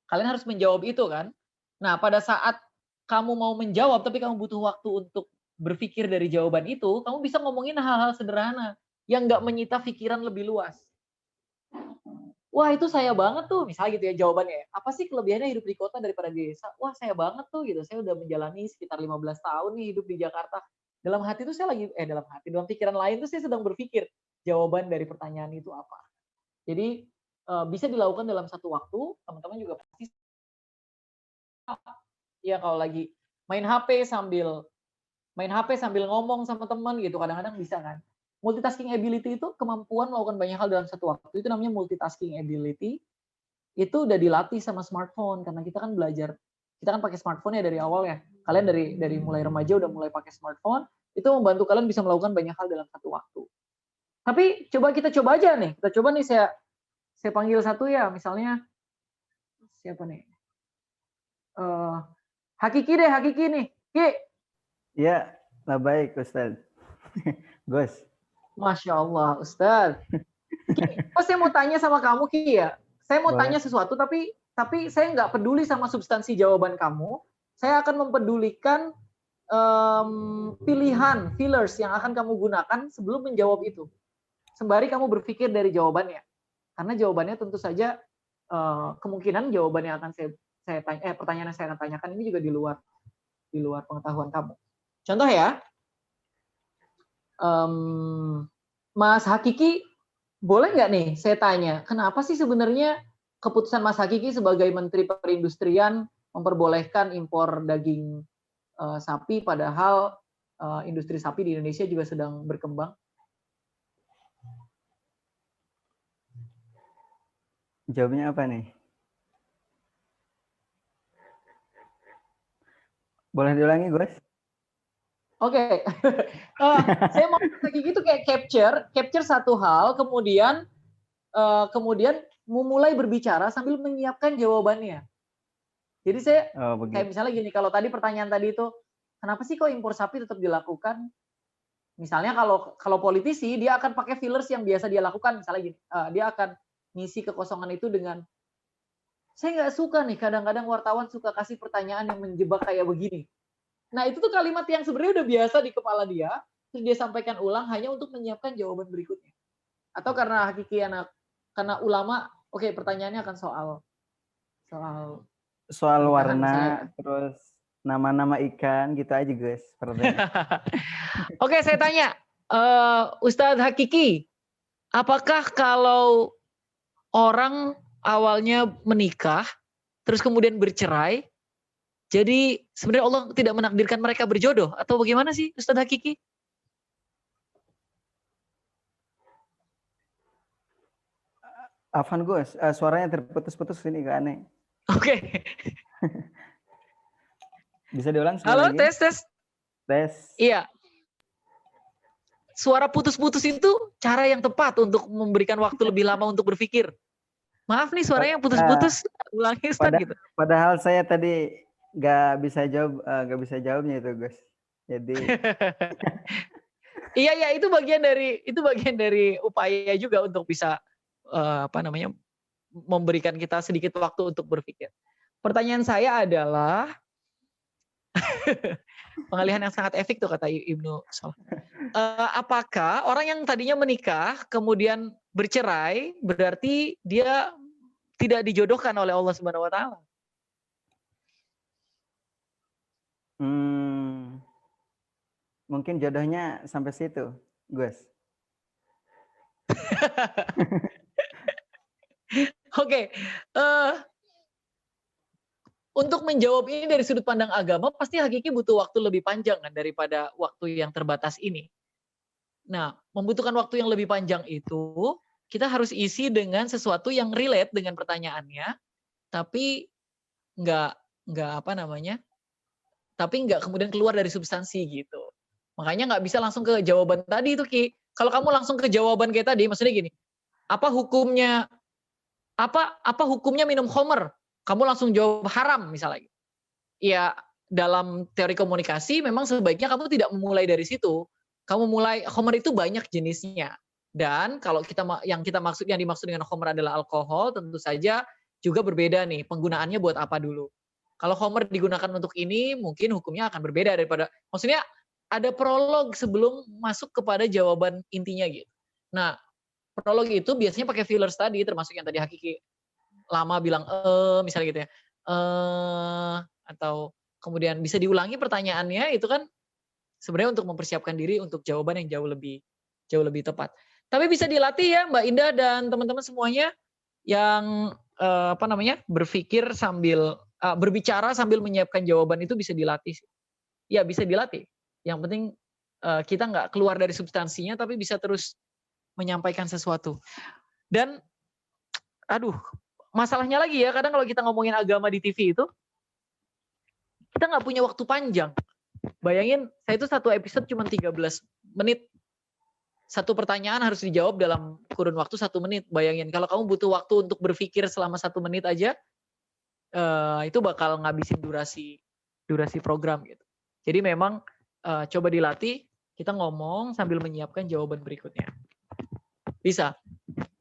Kalian harus menjawab itu kan? Nah, pada saat kamu mau menjawab, tapi kamu butuh waktu untuk berpikir dari jawaban itu, kamu bisa ngomongin hal-hal sederhana yang nggak menyita pikiran lebih luas. Wah, itu saya banget tuh, misalnya gitu ya jawabannya. Apa sih kelebihannya hidup di kota daripada di desa? Wah, saya banget tuh gitu. Saya udah menjalani sekitar 15 tahun nih hidup di Jakarta. Dalam hati tuh saya dalam pikiran lain tuh saya sedang berpikir jawaban dari pertanyaan itu apa. Jadi bisa dilakukan dalam satu waktu, teman-teman juga pasti ya kalau lagi main HP sambil ngomong sama teman gitu, kadang-kadang bisa kan. Multitasking ability itu kemampuan melakukan banyak hal dalam satu waktu. Itu namanya multitasking ability. Itu udah dilatih sama smartphone karena kita kan pakai smartphone ya dari awal ya. Kalian dari mulai remaja udah mulai pakai smartphone, itu membantu kalian bisa melakukan banyak hal dalam satu waktu. Tapi kita coba aja nih. Kita coba nih saya panggil satu ya, misalnya siapa nih? Hakiki nih. Ki. Iya, lah baik Ustaz. Gus. Masya Allah, Ustaz. Saya mau tanya sama kamu, Ki ya. Saya mau tanya sesuatu, tapi saya nggak peduli sama substansi jawaban kamu. Saya akan mempedulikan pilihan, fillers yang akan kamu gunakan sebelum menjawab itu. Sembari kamu berpikir dari jawabannya. Karena jawabannya tentu saja kemungkinan jawaban yang akan pertanyaan yang saya akan tanyakan ini juga di luar pengetahuan kamu. Contoh ya, Mas Hakiki, boleh nggak nih saya tanya, kenapa sih sebenarnya keputusan Mas Hakiki sebagai Menteri Perindustrian memperbolehkan impor daging sapi, padahal industri sapi di Indonesia juga sedang berkembang? Jawabnya apa nih? Boleh diulangi, Gus? Oke. Saya mau kayak gitu, kayak capture satu hal, kemudian memulai berbicara sambil menyiapkan jawabannya. Jadi saya kayak misalnya gini, kalau tadi pertanyaan tadi itu, kenapa sih kok impor sapi tetap dilakukan? Misalnya kalau politisi, dia akan pakai fillers yang biasa dia lakukan, misalnya gini, dia akan ngisi kekosongan itu dengan Saya nggak suka nih, kadang-kadang wartawan suka kasih pertanyaan yang menjebak kayak begini. Nah, itu tuh kalimat yang sebenarnya udah biasa di kepala dia, terus dia sampaikan ulang hanya untuk menyiapkan jawaban berikutnya. Atau karena hakiki anak, karena ulama, oke, pertanyaannya akan soal Soal pernikahan warna, misalnya. terus nama-nama ikan gitu aja guys. Oke, saya tanya, Ustadz Hakiki, apakah kalau orang awalnya menikah, terus kemudian bercerai, jadi sebenarnya Allah tidak menakdirkan mereka berjodoh? Atau bagaimana sih Ustadz Hakiki? Afan Gus, suaranya terputus-putus ini gak aneh. Oke. Bisa diulang sekali Halo, lagi? tes. Tes. Iya. Suara putus-putus itu cara yang tepat untuk memberikan waktu lebih lama untuk berpikir. Maaf nih suaranya yang putus-putus, ulangi Ustadz gitu. Padahal saya tadi gak bisa jawabnya itu Gus. Jadi Iya, itu bagian dari upaya juga untuk bisa memberikan kita sedikit waktu untuk berpikir. Pertanyaan saya adalah pengalihan yang sangat efik tuh kata Ibnu Salah. Apakah orang yang tadinya menikah kemudian bercerai berarti dia tidak dijodohkan oleh Allah Subhanahu wa taala? Mungkin jodohnya sampai situ, Gus. Oke. Untuk menjawab ini dari sudut pandang agama, pasti hakiki butuh waktu lebih panjang kan daripada waktu yang terbatas ini. Nah, membutuhkan waktu yang lebih panjang itu, kita harus isi dengan sesuatu yang relate dengan pertanyaannya, tapi tapi nggak kemudian keluar dari substansi gitu. Makanya nggak bisa langsung ke jawaban tadi itu Ki. Kalau kamu langsung ke jawaban kayak tadi, maksudnya gini, apa hukumnya minum khamr? Kamu langsung jawab haram misalnya. Ya dalam teori komunikasi memang sebaiknya kamu tidak memulai dari situ. Kamu mulai khamr itu banyak jenisnya. Dan kalau yang dimaksud dengan khamr adalah alkohol, tentu saja juga berbeda nih penggunaannya buat apa dulu. Kalau khamr digunakan untuk ini, mungkin hukumnya akan berbeda daripada, maksudnya ada prolog sebelum masuk kepada jawaban intinya gitu. Nah, prolog itu biasanya pakai fillers tadi, termasuk yang tadi Hakiki lama bilang misalnya gitu ya, atau kemudian bisa diulangi pertanyaannya, itu kan sebenarnya untuk mempersiapkan diri untuk jawaban yang jauh lebih tepat. Tapi bisa dilatih ya Mbak Indah dan teman-teman semuanya yang berpikir sambil berbicara sambil menyiapkan jawaban itu bisa dilatih. Ya bisa dilatih. Yang penting kita nggak keluar dari substansinya tapi bisa terus menyampaikan sesuatu. Dan masalahnya lagi ya, kadang kalau kita ngomongin agama di TV itu, kita nggak punya waktu panjang. Bayangin, saya itu satu episode cuma 13 menit. Satu pertanyaan harus dijawab dalam kurun waktu 1 menit. Bayangin, kalau kamu butuh waktu untuk berpikir selama 1 menit aja, itu bakal ngabisin durasi program gitu. Jadi memang coba dilatih, kita ngomong sambil menyiapkan jawaban berikutnya. Bisa.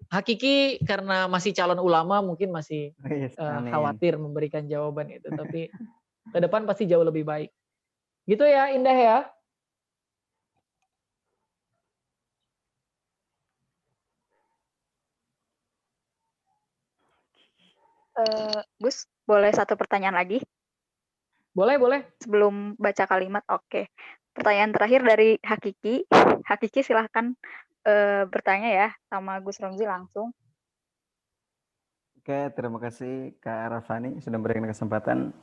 Hakiki karena masih calon ulama mungkin masih khawatir memberikan jawaban itu, tapi ke depan pasti jauh lebih baik. Gitu ya, Indah ya. Gus, boleh satu pertanyaan lagi? Boleh. Sebelum baca kalimat, oke. Pertanyaan terakhir dari Hakiki. Hakiki silahkan bertanya ya sama Gus Romzi langsung. Oke, terima kasih Kak Rafani sudah memberikan kesempatan.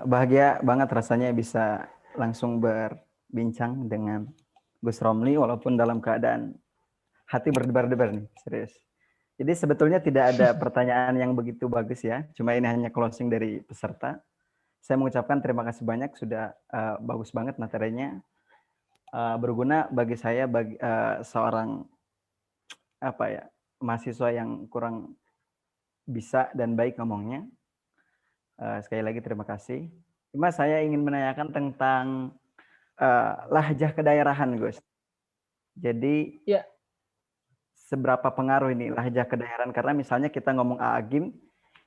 Bahagia banget rasanya bisa langsung berbincang dengan Gus Romli walaupun dalam keadaan hati berdebar-debar nih, serius. Jadi sebetulnya tidak ada pertanyaan yang begitu bagus ya, cuma ini hanya closing dari peserta. Saya mengucapkan terima kasih banyak, sudah bagus banget materinya. Berguna bagi saya, bagi seorang mahasiswa yang kurang bisa dan baik ngomongnya. Sekali lagi terima kasih. Cuma saya ingin menanyakan tentang lahjah kedaerahan, Gus. Jadi seberapa pengaruh ini lahjah kedaerahan? Karena misalnya kita ngomong Aagim,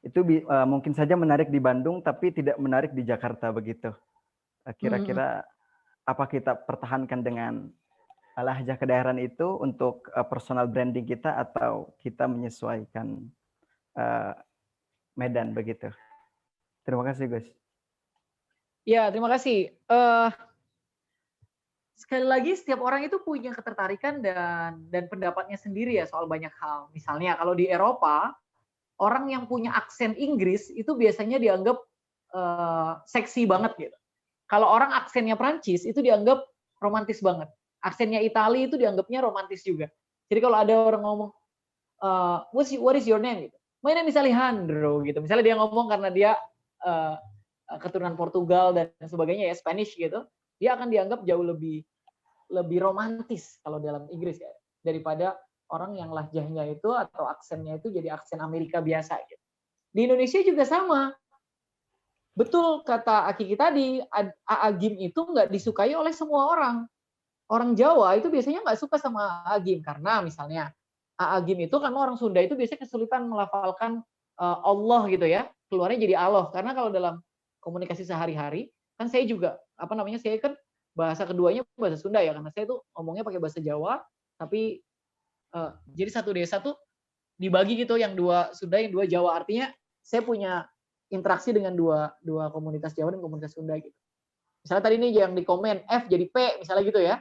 itu mungkin saja menarik di Bandung tapi tidak menarik di Jakarta begitu. Kira-kira apa kita pertahankan dengan lahjah kedaerahan itu untuk personal branding kita atau kita menyesuaikan Medan begitu. Terima kasih Gus. Ya, terima kasih. Sekali lagi setiap orang itu punya ketertarikan dan pendapatnya sendiri ya soal banyak hal. Misalnya kalau di Eropa, orang yang punya aksen Inggris itu biasanya dianggap seksi banget gitu. Kalau orang aksennya Prancis itu dianggap romantis banget. Aksennya Itali itu dianggapnya romantis juga. Jadi kalau ada orang ngomong, what is your name? Gitu. My name is Alejandro gitu. Misalnya dia ngomong karena dia keturunan Portugal dan sebagainya ya, Spanish gitu, dia akan dianggap jauh lebih romantis kalau dalam Inggris ya, daripada orang yang lahjahnya itu atau aksennya itu jadi aksen Amerika biasa gitu. Di Indonesia juga sama. Betul kata Akiki tadi, Agim itu nggak disukai oleh semua orang. Orang Jawa itu biasanya nggak suka sama Agim karena misalnya Agim itu kan orang Sunda itu biasanya kesulitan melafalkan Allah gitu ya, keluarnya jadi Allah. Karena kalau dalam komunikasi sehari-hari, kan saya juga saya kan bahasa keduanya bahasa Sunda ya, karena saya tuh ngomongnya pakai bahasa Jawa, tapi jadi satu desa tuh dibagi gitu, yang dua Sunda, yang dua Jawa. Artinya saya punya interaksi dengan dua komunitas Jawa dan komunitas Sunda gitu. Misalnya tadi nih yang di komen F jadi P misalnya gitu ya.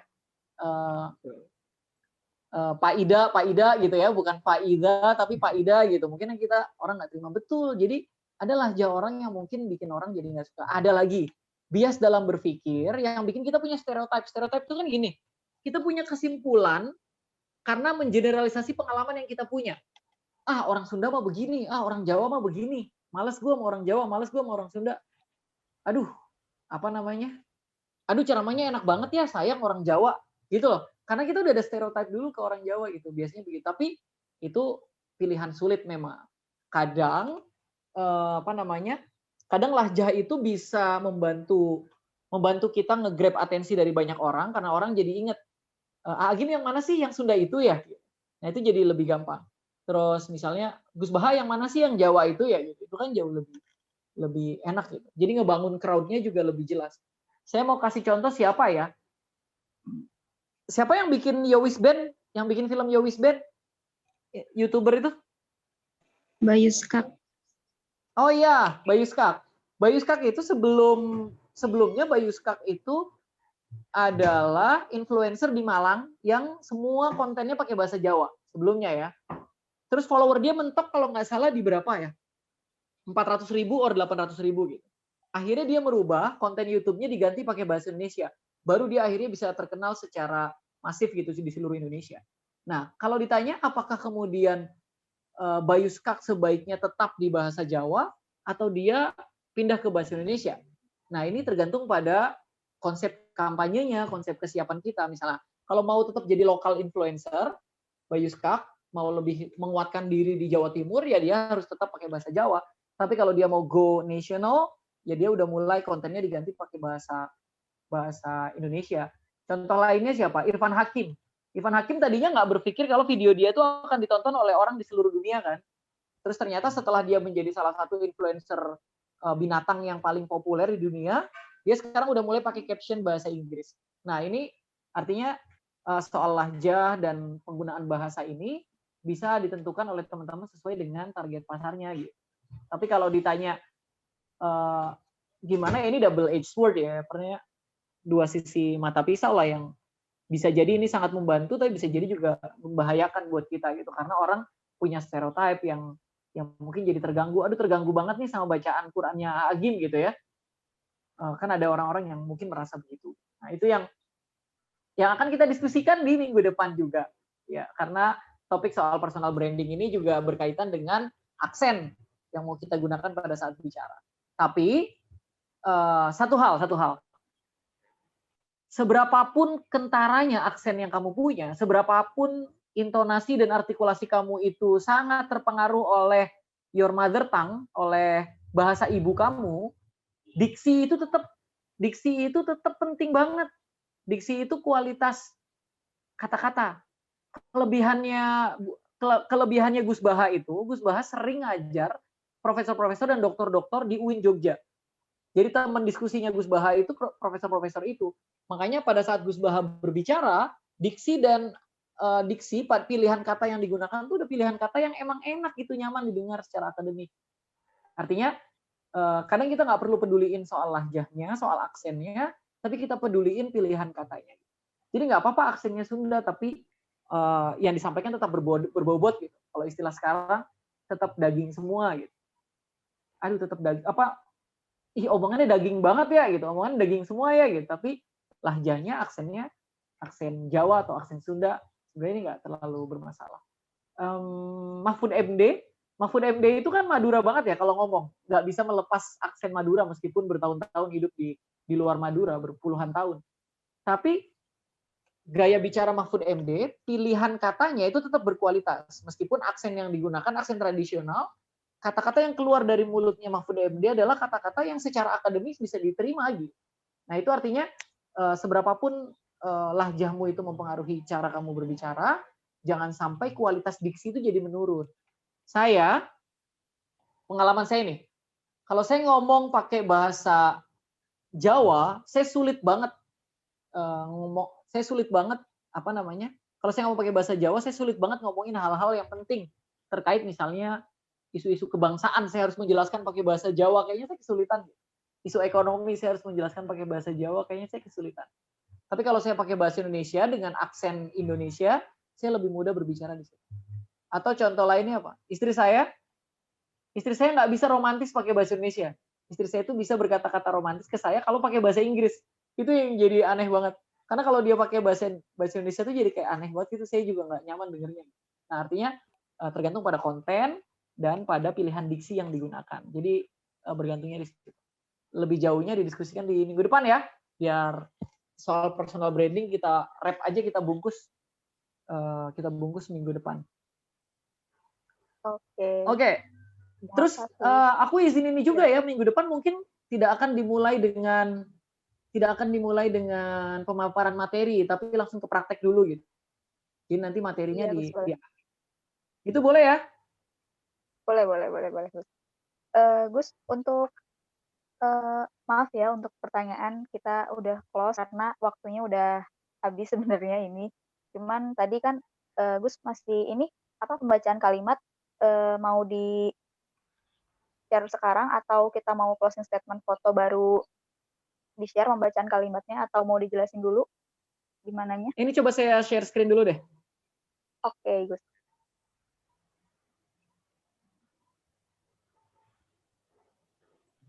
Pak Ida gitu ya, bukan Pak Ida tapi Pak Ida gitu. Mungkin yang kita orang nggak terima betul. Jadi adalah orang yang mungkin bikin orang jadi nggak suka. Ada lagi bias dalam berpikir yang bikin kita punya stereotip. Stereotip itu kan gini, kita punya kesimpulan karena mengeneralisasi pengalaman yang kita punya. Orang Sunda mah begini, orang Jawa mah begini. Males gue sama orang Jawa, males gue sama orang Sunda. Aduh, aduh ceramahnya enak banget ya, sayang orang Jawa. Gitu loh. Karena kita udah ada stereotip dulu ke orang Jawa gitu. Biasanya begitu. Tapi itu pilihan sulit memang. Kadang kadang lahjah itu bisa membantu kita nge-grab atensi dari banyak orang karena orang jadi inget, Agim yang mana sih yang Sunda itu ya? Nah itu jadi lebih gampang. Terus misalnya Gus Baha yang mana sih yang Jawa itu ya? Gitu. Itu kan jauh lebih enak gitu. Jadi ngebangun crowd-nya juga lebih jelas. Saya mau kasih contoh siapa ya? Siapa yang bikin Yowis Band? Yang bikin film Yowis Band? YouTuber itu? Bayu Skak. Oh iya, Bayu Skak. Bayu Skak itu sebelumnya Bayu Skak itu adalah influencer di Malang yang semua kontennya pakai bahasa Jawa sebelumnya ya. Terus follower dia mentok kalau nggak salah di berapa ya? 400.000 or 800.000 gitu. Akhirnya dia merubah konten YouTube-nya diganti pakai bahasa Indonesia. Baru dia akhirnya bisa terkenal secara masif gitu di seluruh Indonesia. Nah, kalau ditanya apakah kemudian Bayu Skak sebaiknya tetap di bahasa Jawa atau dia pindah ke bahasa Indonesia? Nah, ini tergantung pada konsep kampanyenya, konsep kesiapan kita. Misalnya, kalau mau tetap jadi lokal influencer, Bayu Skak mau lebih menguatkan diri di Jawa Timur, ya dia harus tetap pakai bahasa Jawa. Tapi kalau dia mau go national, ya dia udah mulai kontennya diganti pakai bahasa Indonesia. Contoh lainnya siapa? Irfan Hakim. Irfan Hakim tadinya nggak berpikir kalau video dia itu akan ditonton oleh orang di seluruh dunia kan. Terus ternyata setelah dia menjadi salah satu influencer binatang yang paling populer di dunia, dia sekarang udah mulai pakai caption bahasa Inggris. Nah ini artinya soal lahjah dan penggunaan bahasa ini bisa ditentukan oleh teman-teman sesuai dengan target pasarnya gitu. Tapi kalau ditanya gimana ya, ini double edged sword ya, pernah dua sisi mata pisau lah, yang bisa jadi ini sangat membantu tapi bisa jadi juga membahayakan buat kita gitu, karena orang punya stereotip yang mungkin jadi terganggu. Aduh terganggu banget nih sama bacaan Qurannya Agim gitu ya. Kan ada orang-orang yang mungkin merasa begitu. Nah itu yang akan kita diskusikan di minggu depan juga ya, karena topik soal personal branding ini juga berkaitan dengan aksen yang mau kita gunakan pada saat bicara. Tapi satu hal, seberapapun kentaranya aksen yang kamu punya, seberapapun intonasi dan artikulasi kamu itu sangat terpengaruh oleh your mother tongue, oleh bahasa ibu kamu, diksi itu tetap penting banget. Diksi itu kualitas kata-kata. Kelebihannya Gus Baha itu, Gus Baha sering ngajar profesor-profesor dan doktor-doktor di UIN Jogja. Jadi teman diskusinya Gus Baha itu profesor-profesor itu. Makanya pada saat Gus Baha berbicara, diksi pilihan kata yang digunakan itu udah pilihan kata yang emang enak gitu, nyaman didengar secara akademik. Artinya kadang kita nggak perlu peduliin soal lahjahnya, soal aksennya, tapi kita peduliin pilihan katanya. Jadi nggak apa-apa aksennya Sunda, tapi yang disampaikan tetap berbobot gitu. Kalau istilah sekarang tetap daging semua gitu. Aduh, tetap daging apa? Omongannya daging banget ya gitu. Omongannya daging semua ya gitu. Tapi lahjahnya, aksennya aksen Jawa atau aksen Sunda sebenarnya ini nggak terlalu bermasalah. Mahfud MD itu kan Madura banget ya kalau ngomong. Nggak bisa melepas aksen Madura meskipun bertahun-tahun hidup di luar Madura, berpuluhan tahun. Tapi gaya bicara Mahfud MD, pilihan katanya itu tetap berkualitas. Meskipun aksen yang digunakan, aksen tradisional, kata-kata yang keluar dari mulutnya Mahfud MD adalah kata-kata yang secara akademis bisa diterima lagi. Nah itu artinya seberapapun lahjahmu itu mempengaruhi cara kamu berbicara, jangan sampai kualitas diksi itu jadi menurun. Pengalaman saya nih, kalau saya ngomong pakai bahasa Jawa, saya sulit banget kalau saya ngomong pakai bahasa Jawa, saya sulit banget ngomongin hal-hal yang penting terkait misalnya isu-isu kebangsaan, saya harus menjelaskan pakai bahasa Jawa, kayaknya saya kesulitan. Isu ekonomi saya harus menjelaskan pakai bahasa Jawa, kayaknya saya kesulitan. Tapi kalau saya pakai bahasa Indonesia dengan aksen Indonesia, saya lebih mudah berbicara di situ. Atau contoh lainnya apa? Istri saya nggak bisa romantis pakai bahasa Indonesia. Istri saya itu bisa berkata-kata romantis ke saya kalau pakai bahasa Inggris. Itu yang jadi aneh banget. Karena kalau dia pakai bahasa Indonesia itu jadi kayak aneh banget, itu saya juga nggak nyaman dengernya. Nah artinya tergantung pada konten dan pada pilihan diksi yang digunakan. Jadi bergantungnya di situ. Lebih jauhnya didiskusikan di minggu depan ya, biar soal personal branding kita wrap aja, kita bungkus minggu depan. Oke. Terus aku izin ini juga ya, minggu depan mungkin tidak akan dimulai dengan pemaparan materi, tapi langsung ke praktek dulu gitu. Jadi nanti materinya itu boleh ya? Boleh. Gus, untuk maaf ya untuk pertanyaan kita udah close karena waktunya udah habis sebenarnya ini. Cuman tadi kan Gus masih pembacaan kalimat mau di share sekarang atau kita mau closing statement foto baru di-share pembacaan kalimatnya atau mau dijelasin dulu gimananya? Ini coba saya share screen dulu deh. Oke, Gus.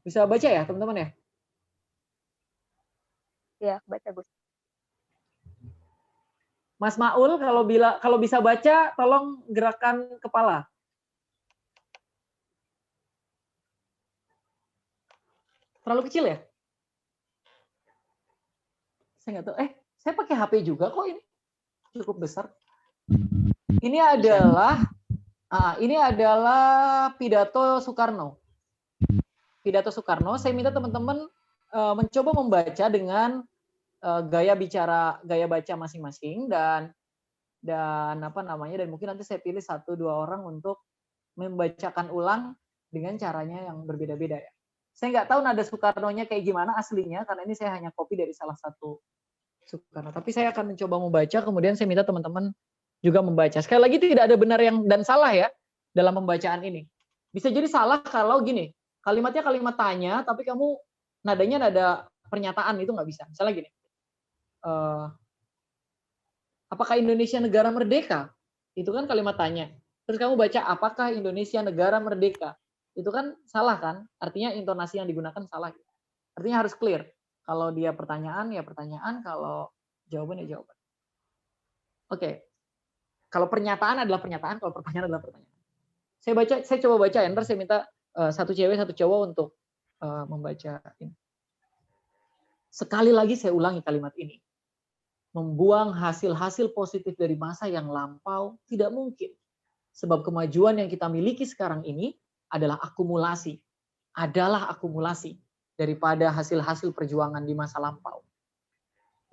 Bisa baca ya, teman-teman ya? Ya, baca, Gus. Mas Maul, kalau bisa baca, tolong gerakan kepala. Terlalu kecil ya? Saya nggak tahu. Saya pakai HP juga kok ini. Cukup besar. Ini adalah pidato Soekarno. Pidato Soekarno. Saya minta teman-teman mencoba membaca dengan gaya baca masing-masing dan mungkin nanti saya pilih 1-2 orang untuk membacakan ulang dengan caranya yang berbeda-beda ya. Saya nggak tahu nada Soekarno-nya kayak gimana aslinya, karena ini saya hanya copy dari salah satu Soekarno. Tapi saya akan mencoba membaca, kemudian saya minta teman-teman juga membaca. Sekali lagi tidak ada benar dan salah ya dalam pembacaan ini. Bisa jadi salah kalau gini, kalimatnya kalimat tanya, tapi kamu nadanya nada pernyataan, itu nggak bisa. Misalnya gini, apakah Indonesia negara merdeka? Itu kan kalimat tanya. Terus kamu baca, apakah Indonesia negara merdeka? Itu kan salah kan? Artinya intonasi yang digunakan salah. Artinya harus clear. Kalau dia pertanyaan, ya pertanyaan. Kalau jawaban, ya jawaban. Oke. Kalau pernyataan adalah pernyataan, kalau pertanyaan adalah pertanyaan. Saya coba baca ya. Ntar saya minta satu cewek, satu cowok untuk membaca ini. Sekali lagi saya ulangi kalimat ini. Membuang hasil-hasil positif dari masa yang lampau tidak mungkin. Sebab kemajuan yang kita miliki sekarang ini adalah akumulasi daripada hasil-hasil perjuangan di masa lampau.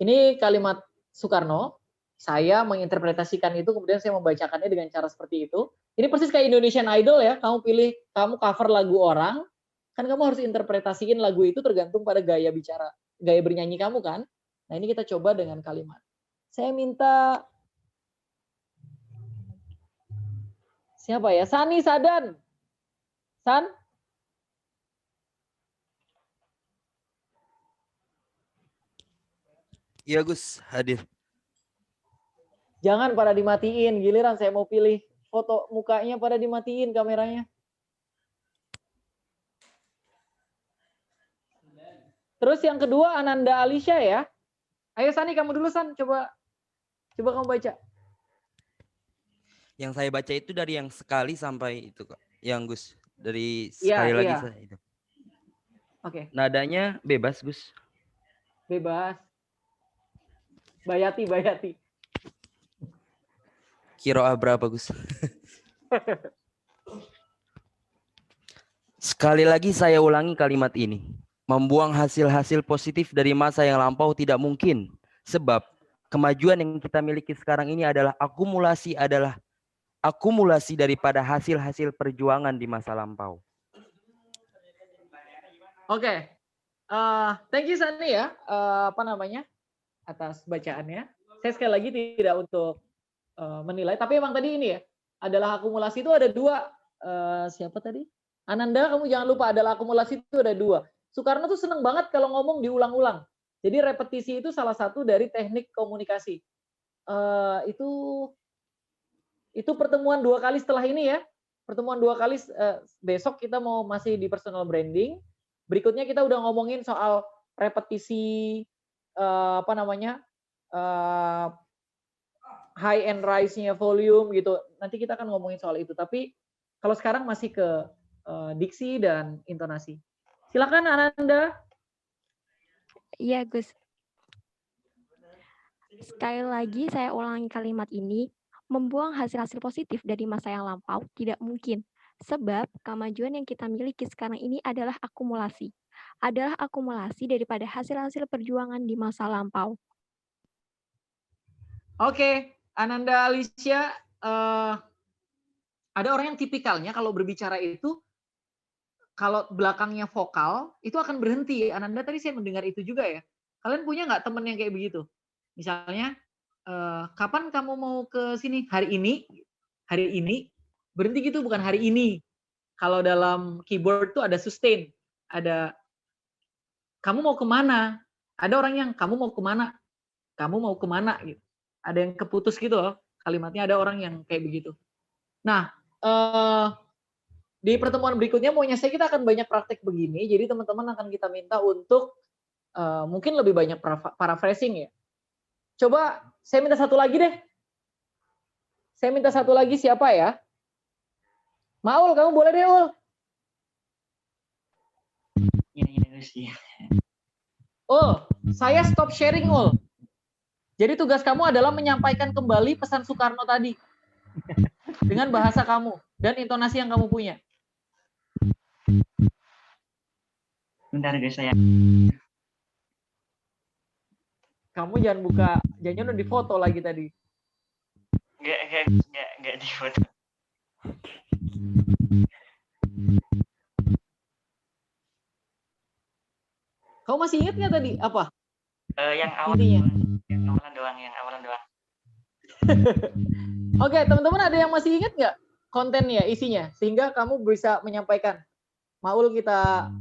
Ini kalimat Soekarno, saya menginterpretasikan itu, kemudian saya membacakannya dengan cara seperti itu. Ini persis kayak Indonesian Idol ya, kamu cover lagu orang, kan kamu harus interpretasiin lagu itu tergantung pada gaya bicara, gaya bernyanyi kamu kan. Nah ini kita coba dengan kalimat. Saya minta siapa ya? Sani Sadan. San? Iya Gus, hadir. Jangan pada dimatiin, giliran saya mau pilih foto mukanya pada dimatiin kameranya. Terus yang kedua Ananda Alisha ya. Ayo Sani kamu dulu San, coba kamu baca. Yang saya baca itu dari yang sekali sampai itu Kak. Yang Gus, dari Iya, sekali lagi iya. saya itu. Oke, Nadanya bebas Gus. bebas. Bayati. Kiroah berapa Gus? Sekali lagi saya ulangi kalimat ini. Membuang hasil-hasil positif dari masa yang lampau tidak mungkin. Sebab kemajuan yang kita miliki sekarang ini adalah akumulasi daripada hasil-hasil perjuangan di masa lampau. Oke. Thank you Sani ya. Atas bacaannya. Saya sekali lagi tidak untuk menilai, tapi emang tadi ini ya, adalah akumulasi itu ada dua. Siapa tadi? Ananda, kamu jangan lupa adalah akumulasi itu ada dua. Soekarno tuh seneng banget kalau ngomong diulang-ulang. Jadi repetisi itu salah satu dari teknik komunikasi. Itu pertemuan 2 kali setelah ini ya. Pertemuan 2 kali besok kita mau masih di personal branding. Berikutnya kita udah ngomongin soal repetisi high and rise-nya volume gitu. Nanti kita akan ngomongin soal itu. Tapi kalau sekarang masih ke diksi dan intonasi. Silakan Ananda. Iya, Gus. Sekali lagi saya ulangi kalimat ini, membuang hasil-hasil positif dari masa yang lampau tidak mungkin. Sebab kemajuan yang kita miliki sekarang ini adalah akumulasi. Adalah akumulasi daripada hasil-hasil perjuangan di masa lampau. Oke, Ananda Alicia, ada orang yang tipikalnya kalau berbicara itu, kalau belakangnya vokal, itu akan berhenti. Ananda tadi saya mendengar itu juga ya. Kalian punya nggak temen yang kayak begitu? Misalnya, kapan kamu mau ke sini? Hari ini, berhenti gitu, bukan hari ini. Kalau dalam keyboard tuh ada sustain, ada kamu mau kemana? Ada orang yang kamu mau kemana? Kamu mau kemana? Gitu. Ada yang keputus gitu loh, kalimatnya ada orang yang kayak begitu. Nah, di pertemuan berikutnya maunya saya kita akan banyak praktek begini, jadi teman-teman akan kita minta untuk mungkin lebih banyak paraphrasing ya. Coba saya minta satu lagi deh. Saya minta satu lagi siapa ya? Maul, kamu boleh deh Ul. Ul, saya stop sharing Ul. Jadi tugas kamu adalah menyampaikan kembali pesan Soekarno tadi. Dengan bahasa kamu dan intonasi yang kamu punya. Bentar guys, saya. Kamu jangan buka, jangan udah difoto lagi tadi. Enggak di foto. Kamu masih ingat nggak tadi apa? Yang awal, Intinya. yang awalan doang. Oke, teman-teman ada yang masih ingat nggak kontennya, isinya, sehingga kamu bisa menyampaikan. Maul kita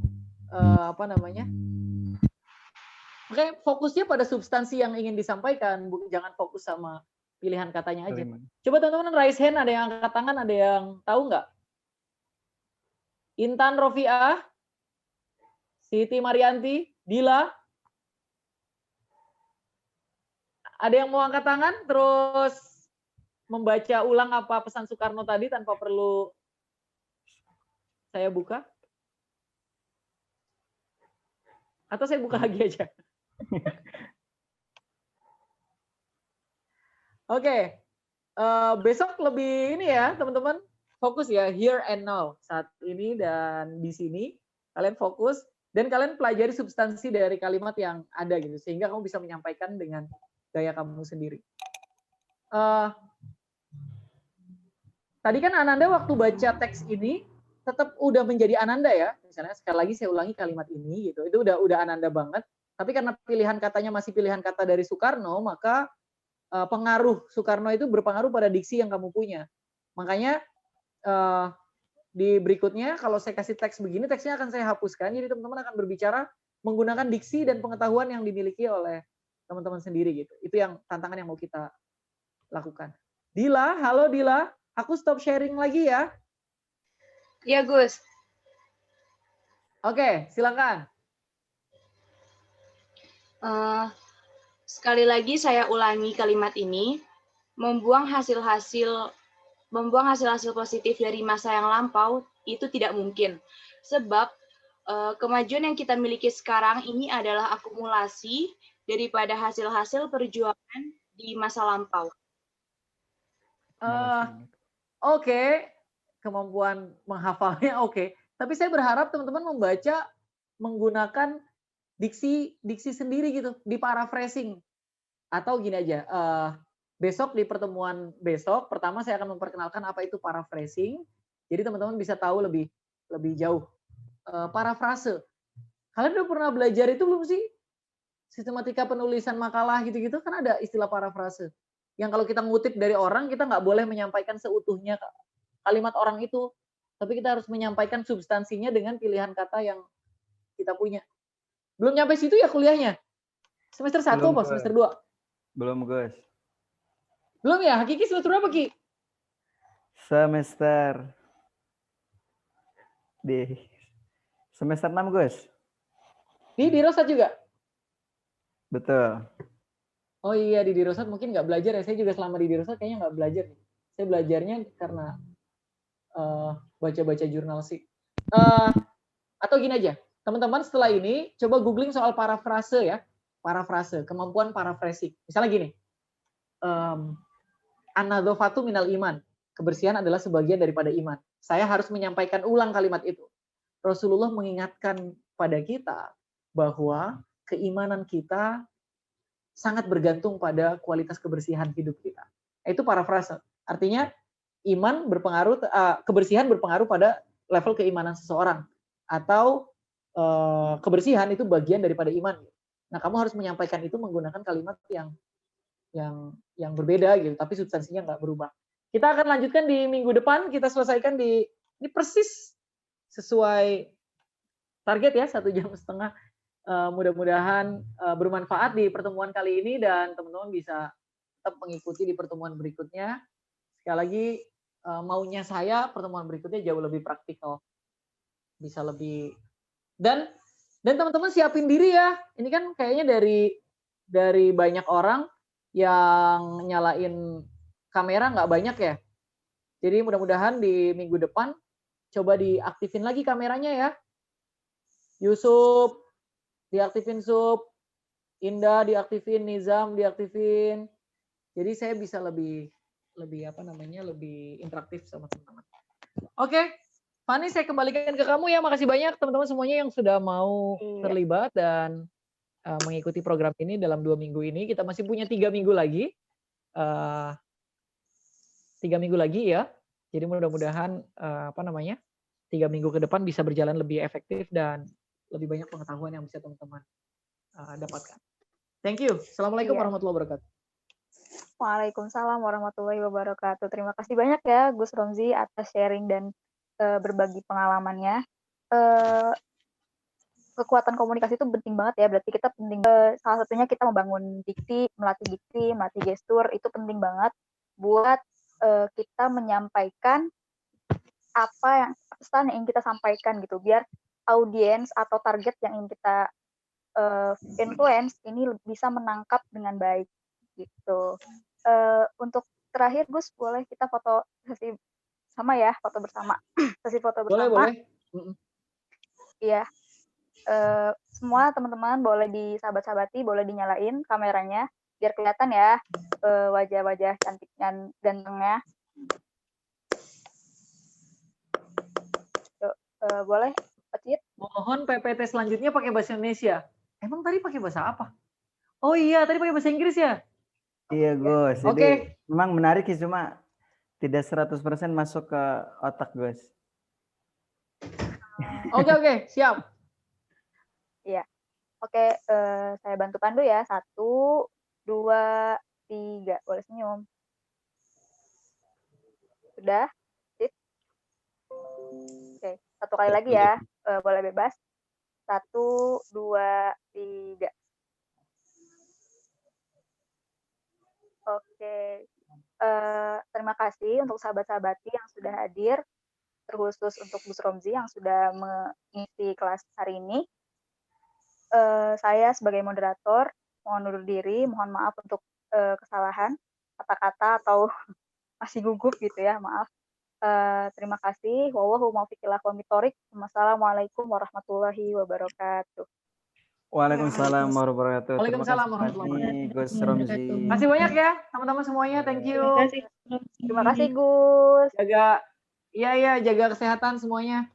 Oke, fokusnya pada substansi yang ingin disampaikan, jangan fokus sama pilihan katanya aja. Coba teman-teman raise hand, ada yang angkat tangan, ada yang tahu nggak? Intan Rofiah, Siti Marianti, Dila. Ada yang mau angkat tangan, terus membaca ulang apa pesan Soekarno tadi tanpa perlu saya buka? Atau saya buka lagi aja? Oke, besok lebih ini ya teman-teman, fokus ya here and now, saat ini dan di sini kalian fokus dan kalian pelajari substansi dari kalimat yang ada gitu sehingga kamu bisa menyampaikan dengan gaya kamu sendiri. tadi kan Ananda waktu baca teks ini tetap udah menjadi Ananda ya. Misalnya sekali lagi saya ulangi kalimat ini gitu. Itu udah Ananda banget. Tapi karena pilihan katanya masih pilihan kata dari Soekarno, maka pengaruh Soekarno itu berpengaruh pada diksi yang kamu punya. Makanya di berikutnya kalau saya kasih teks begini, teksnya akan saya hapuskan. Jadi teman-teman akan berbicara menggunakan diksi dan pengetahuan yang dimiliki oleh teman-teman sendiri gitu. Itu yang tantangan yang mau kita lakukan. Dila, halo Dila. Aku stop sharing lagi ya. Iya, Gus. Oke, silakan. Sekali lagi saya ulangi kalimat ini, membuang hasil-hasil positif dari masa yang lampau itu tidak mungkin. Sebab kemajuan yang kita miliki sekarang ini adalah akumulasi daripada hasil-hasil perjuangan di masa lampau. Oke, kemampuan menghafalnya oke. Tapi saya berharap teman-teman membaca menggunakan diksi sendiri gitu, di paraphrasing. Atau gini aja, besok di pertemuan besok, pertama saya akan memperkenalkan apa itu paraphrasing. Jadi teman-teman bisa tahu lebih jauh. Parafrase. Kalian udah pernah belajar itu belum sih? Sistematika penulisan makalah gitu-gitu kan ada istilah parafrase. Yang kalau kita ngutip dari orang, kita nggak boleh menyampaikan seutuhnya kalimat orang itu. Tapi kita harus menyampaikan substansinya dengan pilihan kata yang kita punya. Belum nyampe situ ya kuliahnya? Semester 1 apa semester 2? Belum, Gus. Belum ya? Hakiki semester berapa, Ki? Semester 6, Gus. Di Dirosat juga? Betul. Oh iya, di Dirosat mungkin nggak belajar ya. Saya juga selama di Dirosat kayaknya nggak belajar. Saya belajarnya karena baca-baca jurnal sih. Atau gini aja, teman-teman setelah ini coba googling soal parafrase ya. Parafrase, kemampuan paraphrasing. Misalnya gini, an-nadhofatu minal iman. Kebersihan adalah sebagian daripada iman. Saya harus menyampaikan ulang kalimat itu. Rasulullah mengingatkan pada kita bahwa keimanan kita sangat bergantung pada kualitas kebersihan hidup kita. Itu parafrase. Artinya iman berpengaruh, kebersihan berpengaruh pada level keimanan seseorang. Atau kebersihan itu bagian daripada iman. Nah, kamu harus menyampaikan itu menggunakan kalimat yang berbeda gitu, tapi substansinya nggak berubah. Kita akan lanjutkan di minggu depan, kita selesaikan ini persis sesuai target ya, 1,5 jam. Mudah-mudahan bermanfaat di pertemuan kali ini dan teman-teman bisa tetap mengikuti di pertemuan berikutnya. Sekali lagi maunya saya pertemuan berikutnya jauh lebih praktikal, bisa lebih dan teman-teman siapin diri ya. Ini kan kayaknya dari banyak orang yang nyalain kamera nggak banyak ya. Jadi mudah-mudahan di minggu depan coba diaktifin lagi kameranya ya. Yusuf diaktifin, Indah diaktifin, Nizam diaktifin. Jadi saya bisa lebih interaktif sama teman-teman. Oke, Fani saya kembalikan ke kamu ya. Makasih banyak teman-teman semuanya yang sudah mau terlibat dan mengikuti program ini dalam 2 minggu ini. Kita masih punya 3 minggu lagi. 3 minggu lagi ya. Jadi mudah-mudahan 3 minggu ke depan bisa berjalan lebih efektif dan lebih banyak pengetahuan yang bisa teman-teman dapatkan. Thank you. Assalamualaikum warahmatullahi wabarakatuh. Waalaikumsalam warahmatullahi wabarakatuh. Terima kasih banyak ya Gus Romzi atas sharing dan berbagi pengalamannya. Kekuatan komunikasi itu penting banget ya. Berarti kita penting. Salah satunya kita membangun diksi, melatih gestur itu penting banget buat kita menyampaikan apa yang pesan yang ingin kita sampaikan gitu, biar audiens atau target yang ingin kita influence ini bisa menangkap dengan baik gitu. Untuk terakhir Gus, boleh kita foto sesi sama ya, foto bersama. Sesi foto bersama. Boleh. Iya. Semua teman-teman boleh sahabat-sahabati, boleh dinyalain kameranya biar kelihatan ya wajah-wajah cantik dan gantengnya. Boleh, Pak Cid? Mohon PPT selanjutnya pakai bahasa Indonesia. Emang tadi pakai bahasa apa? Oh iya, tadi pakai bahasa Inggris ya? Iya, Gus. Jadi memang menarik sih, cuma tidak 100% masuk ke otak Gus. Oke, siap. Iya. Oke, saya bantu pandu ya. 1, 2, 3. Boleh senyum. Sudah? Sip. Oke, satu kali lagi ya. Boleh bebas. 1, 2, 3. Oke. Terima kasih untuk sahabat-sahabati yang sudah hadir, terkhusus untuk Gus Romzi yang sudah mengisi kelas hari ini. Saya sebagai moderator mohon undur diri, mohon maaf untuk kesalahan kata-kata atau masih gugup gitu ya, maaf. Terima kasih. Wallahu muwaffiq ila aqwamit thoriq. Wassalamualaikum warahmatullahi wabarakatuh. Waalaikumsalam warahmatullahi wabarakatuh. Waalaikumsalam warahmatullahi wabarakatuh. Gus Romzi. Kasih banyak ya teman-teman semuanya. Thank you. Terima kasih Gus. Jaga, iya jaga kesehatan semuanya.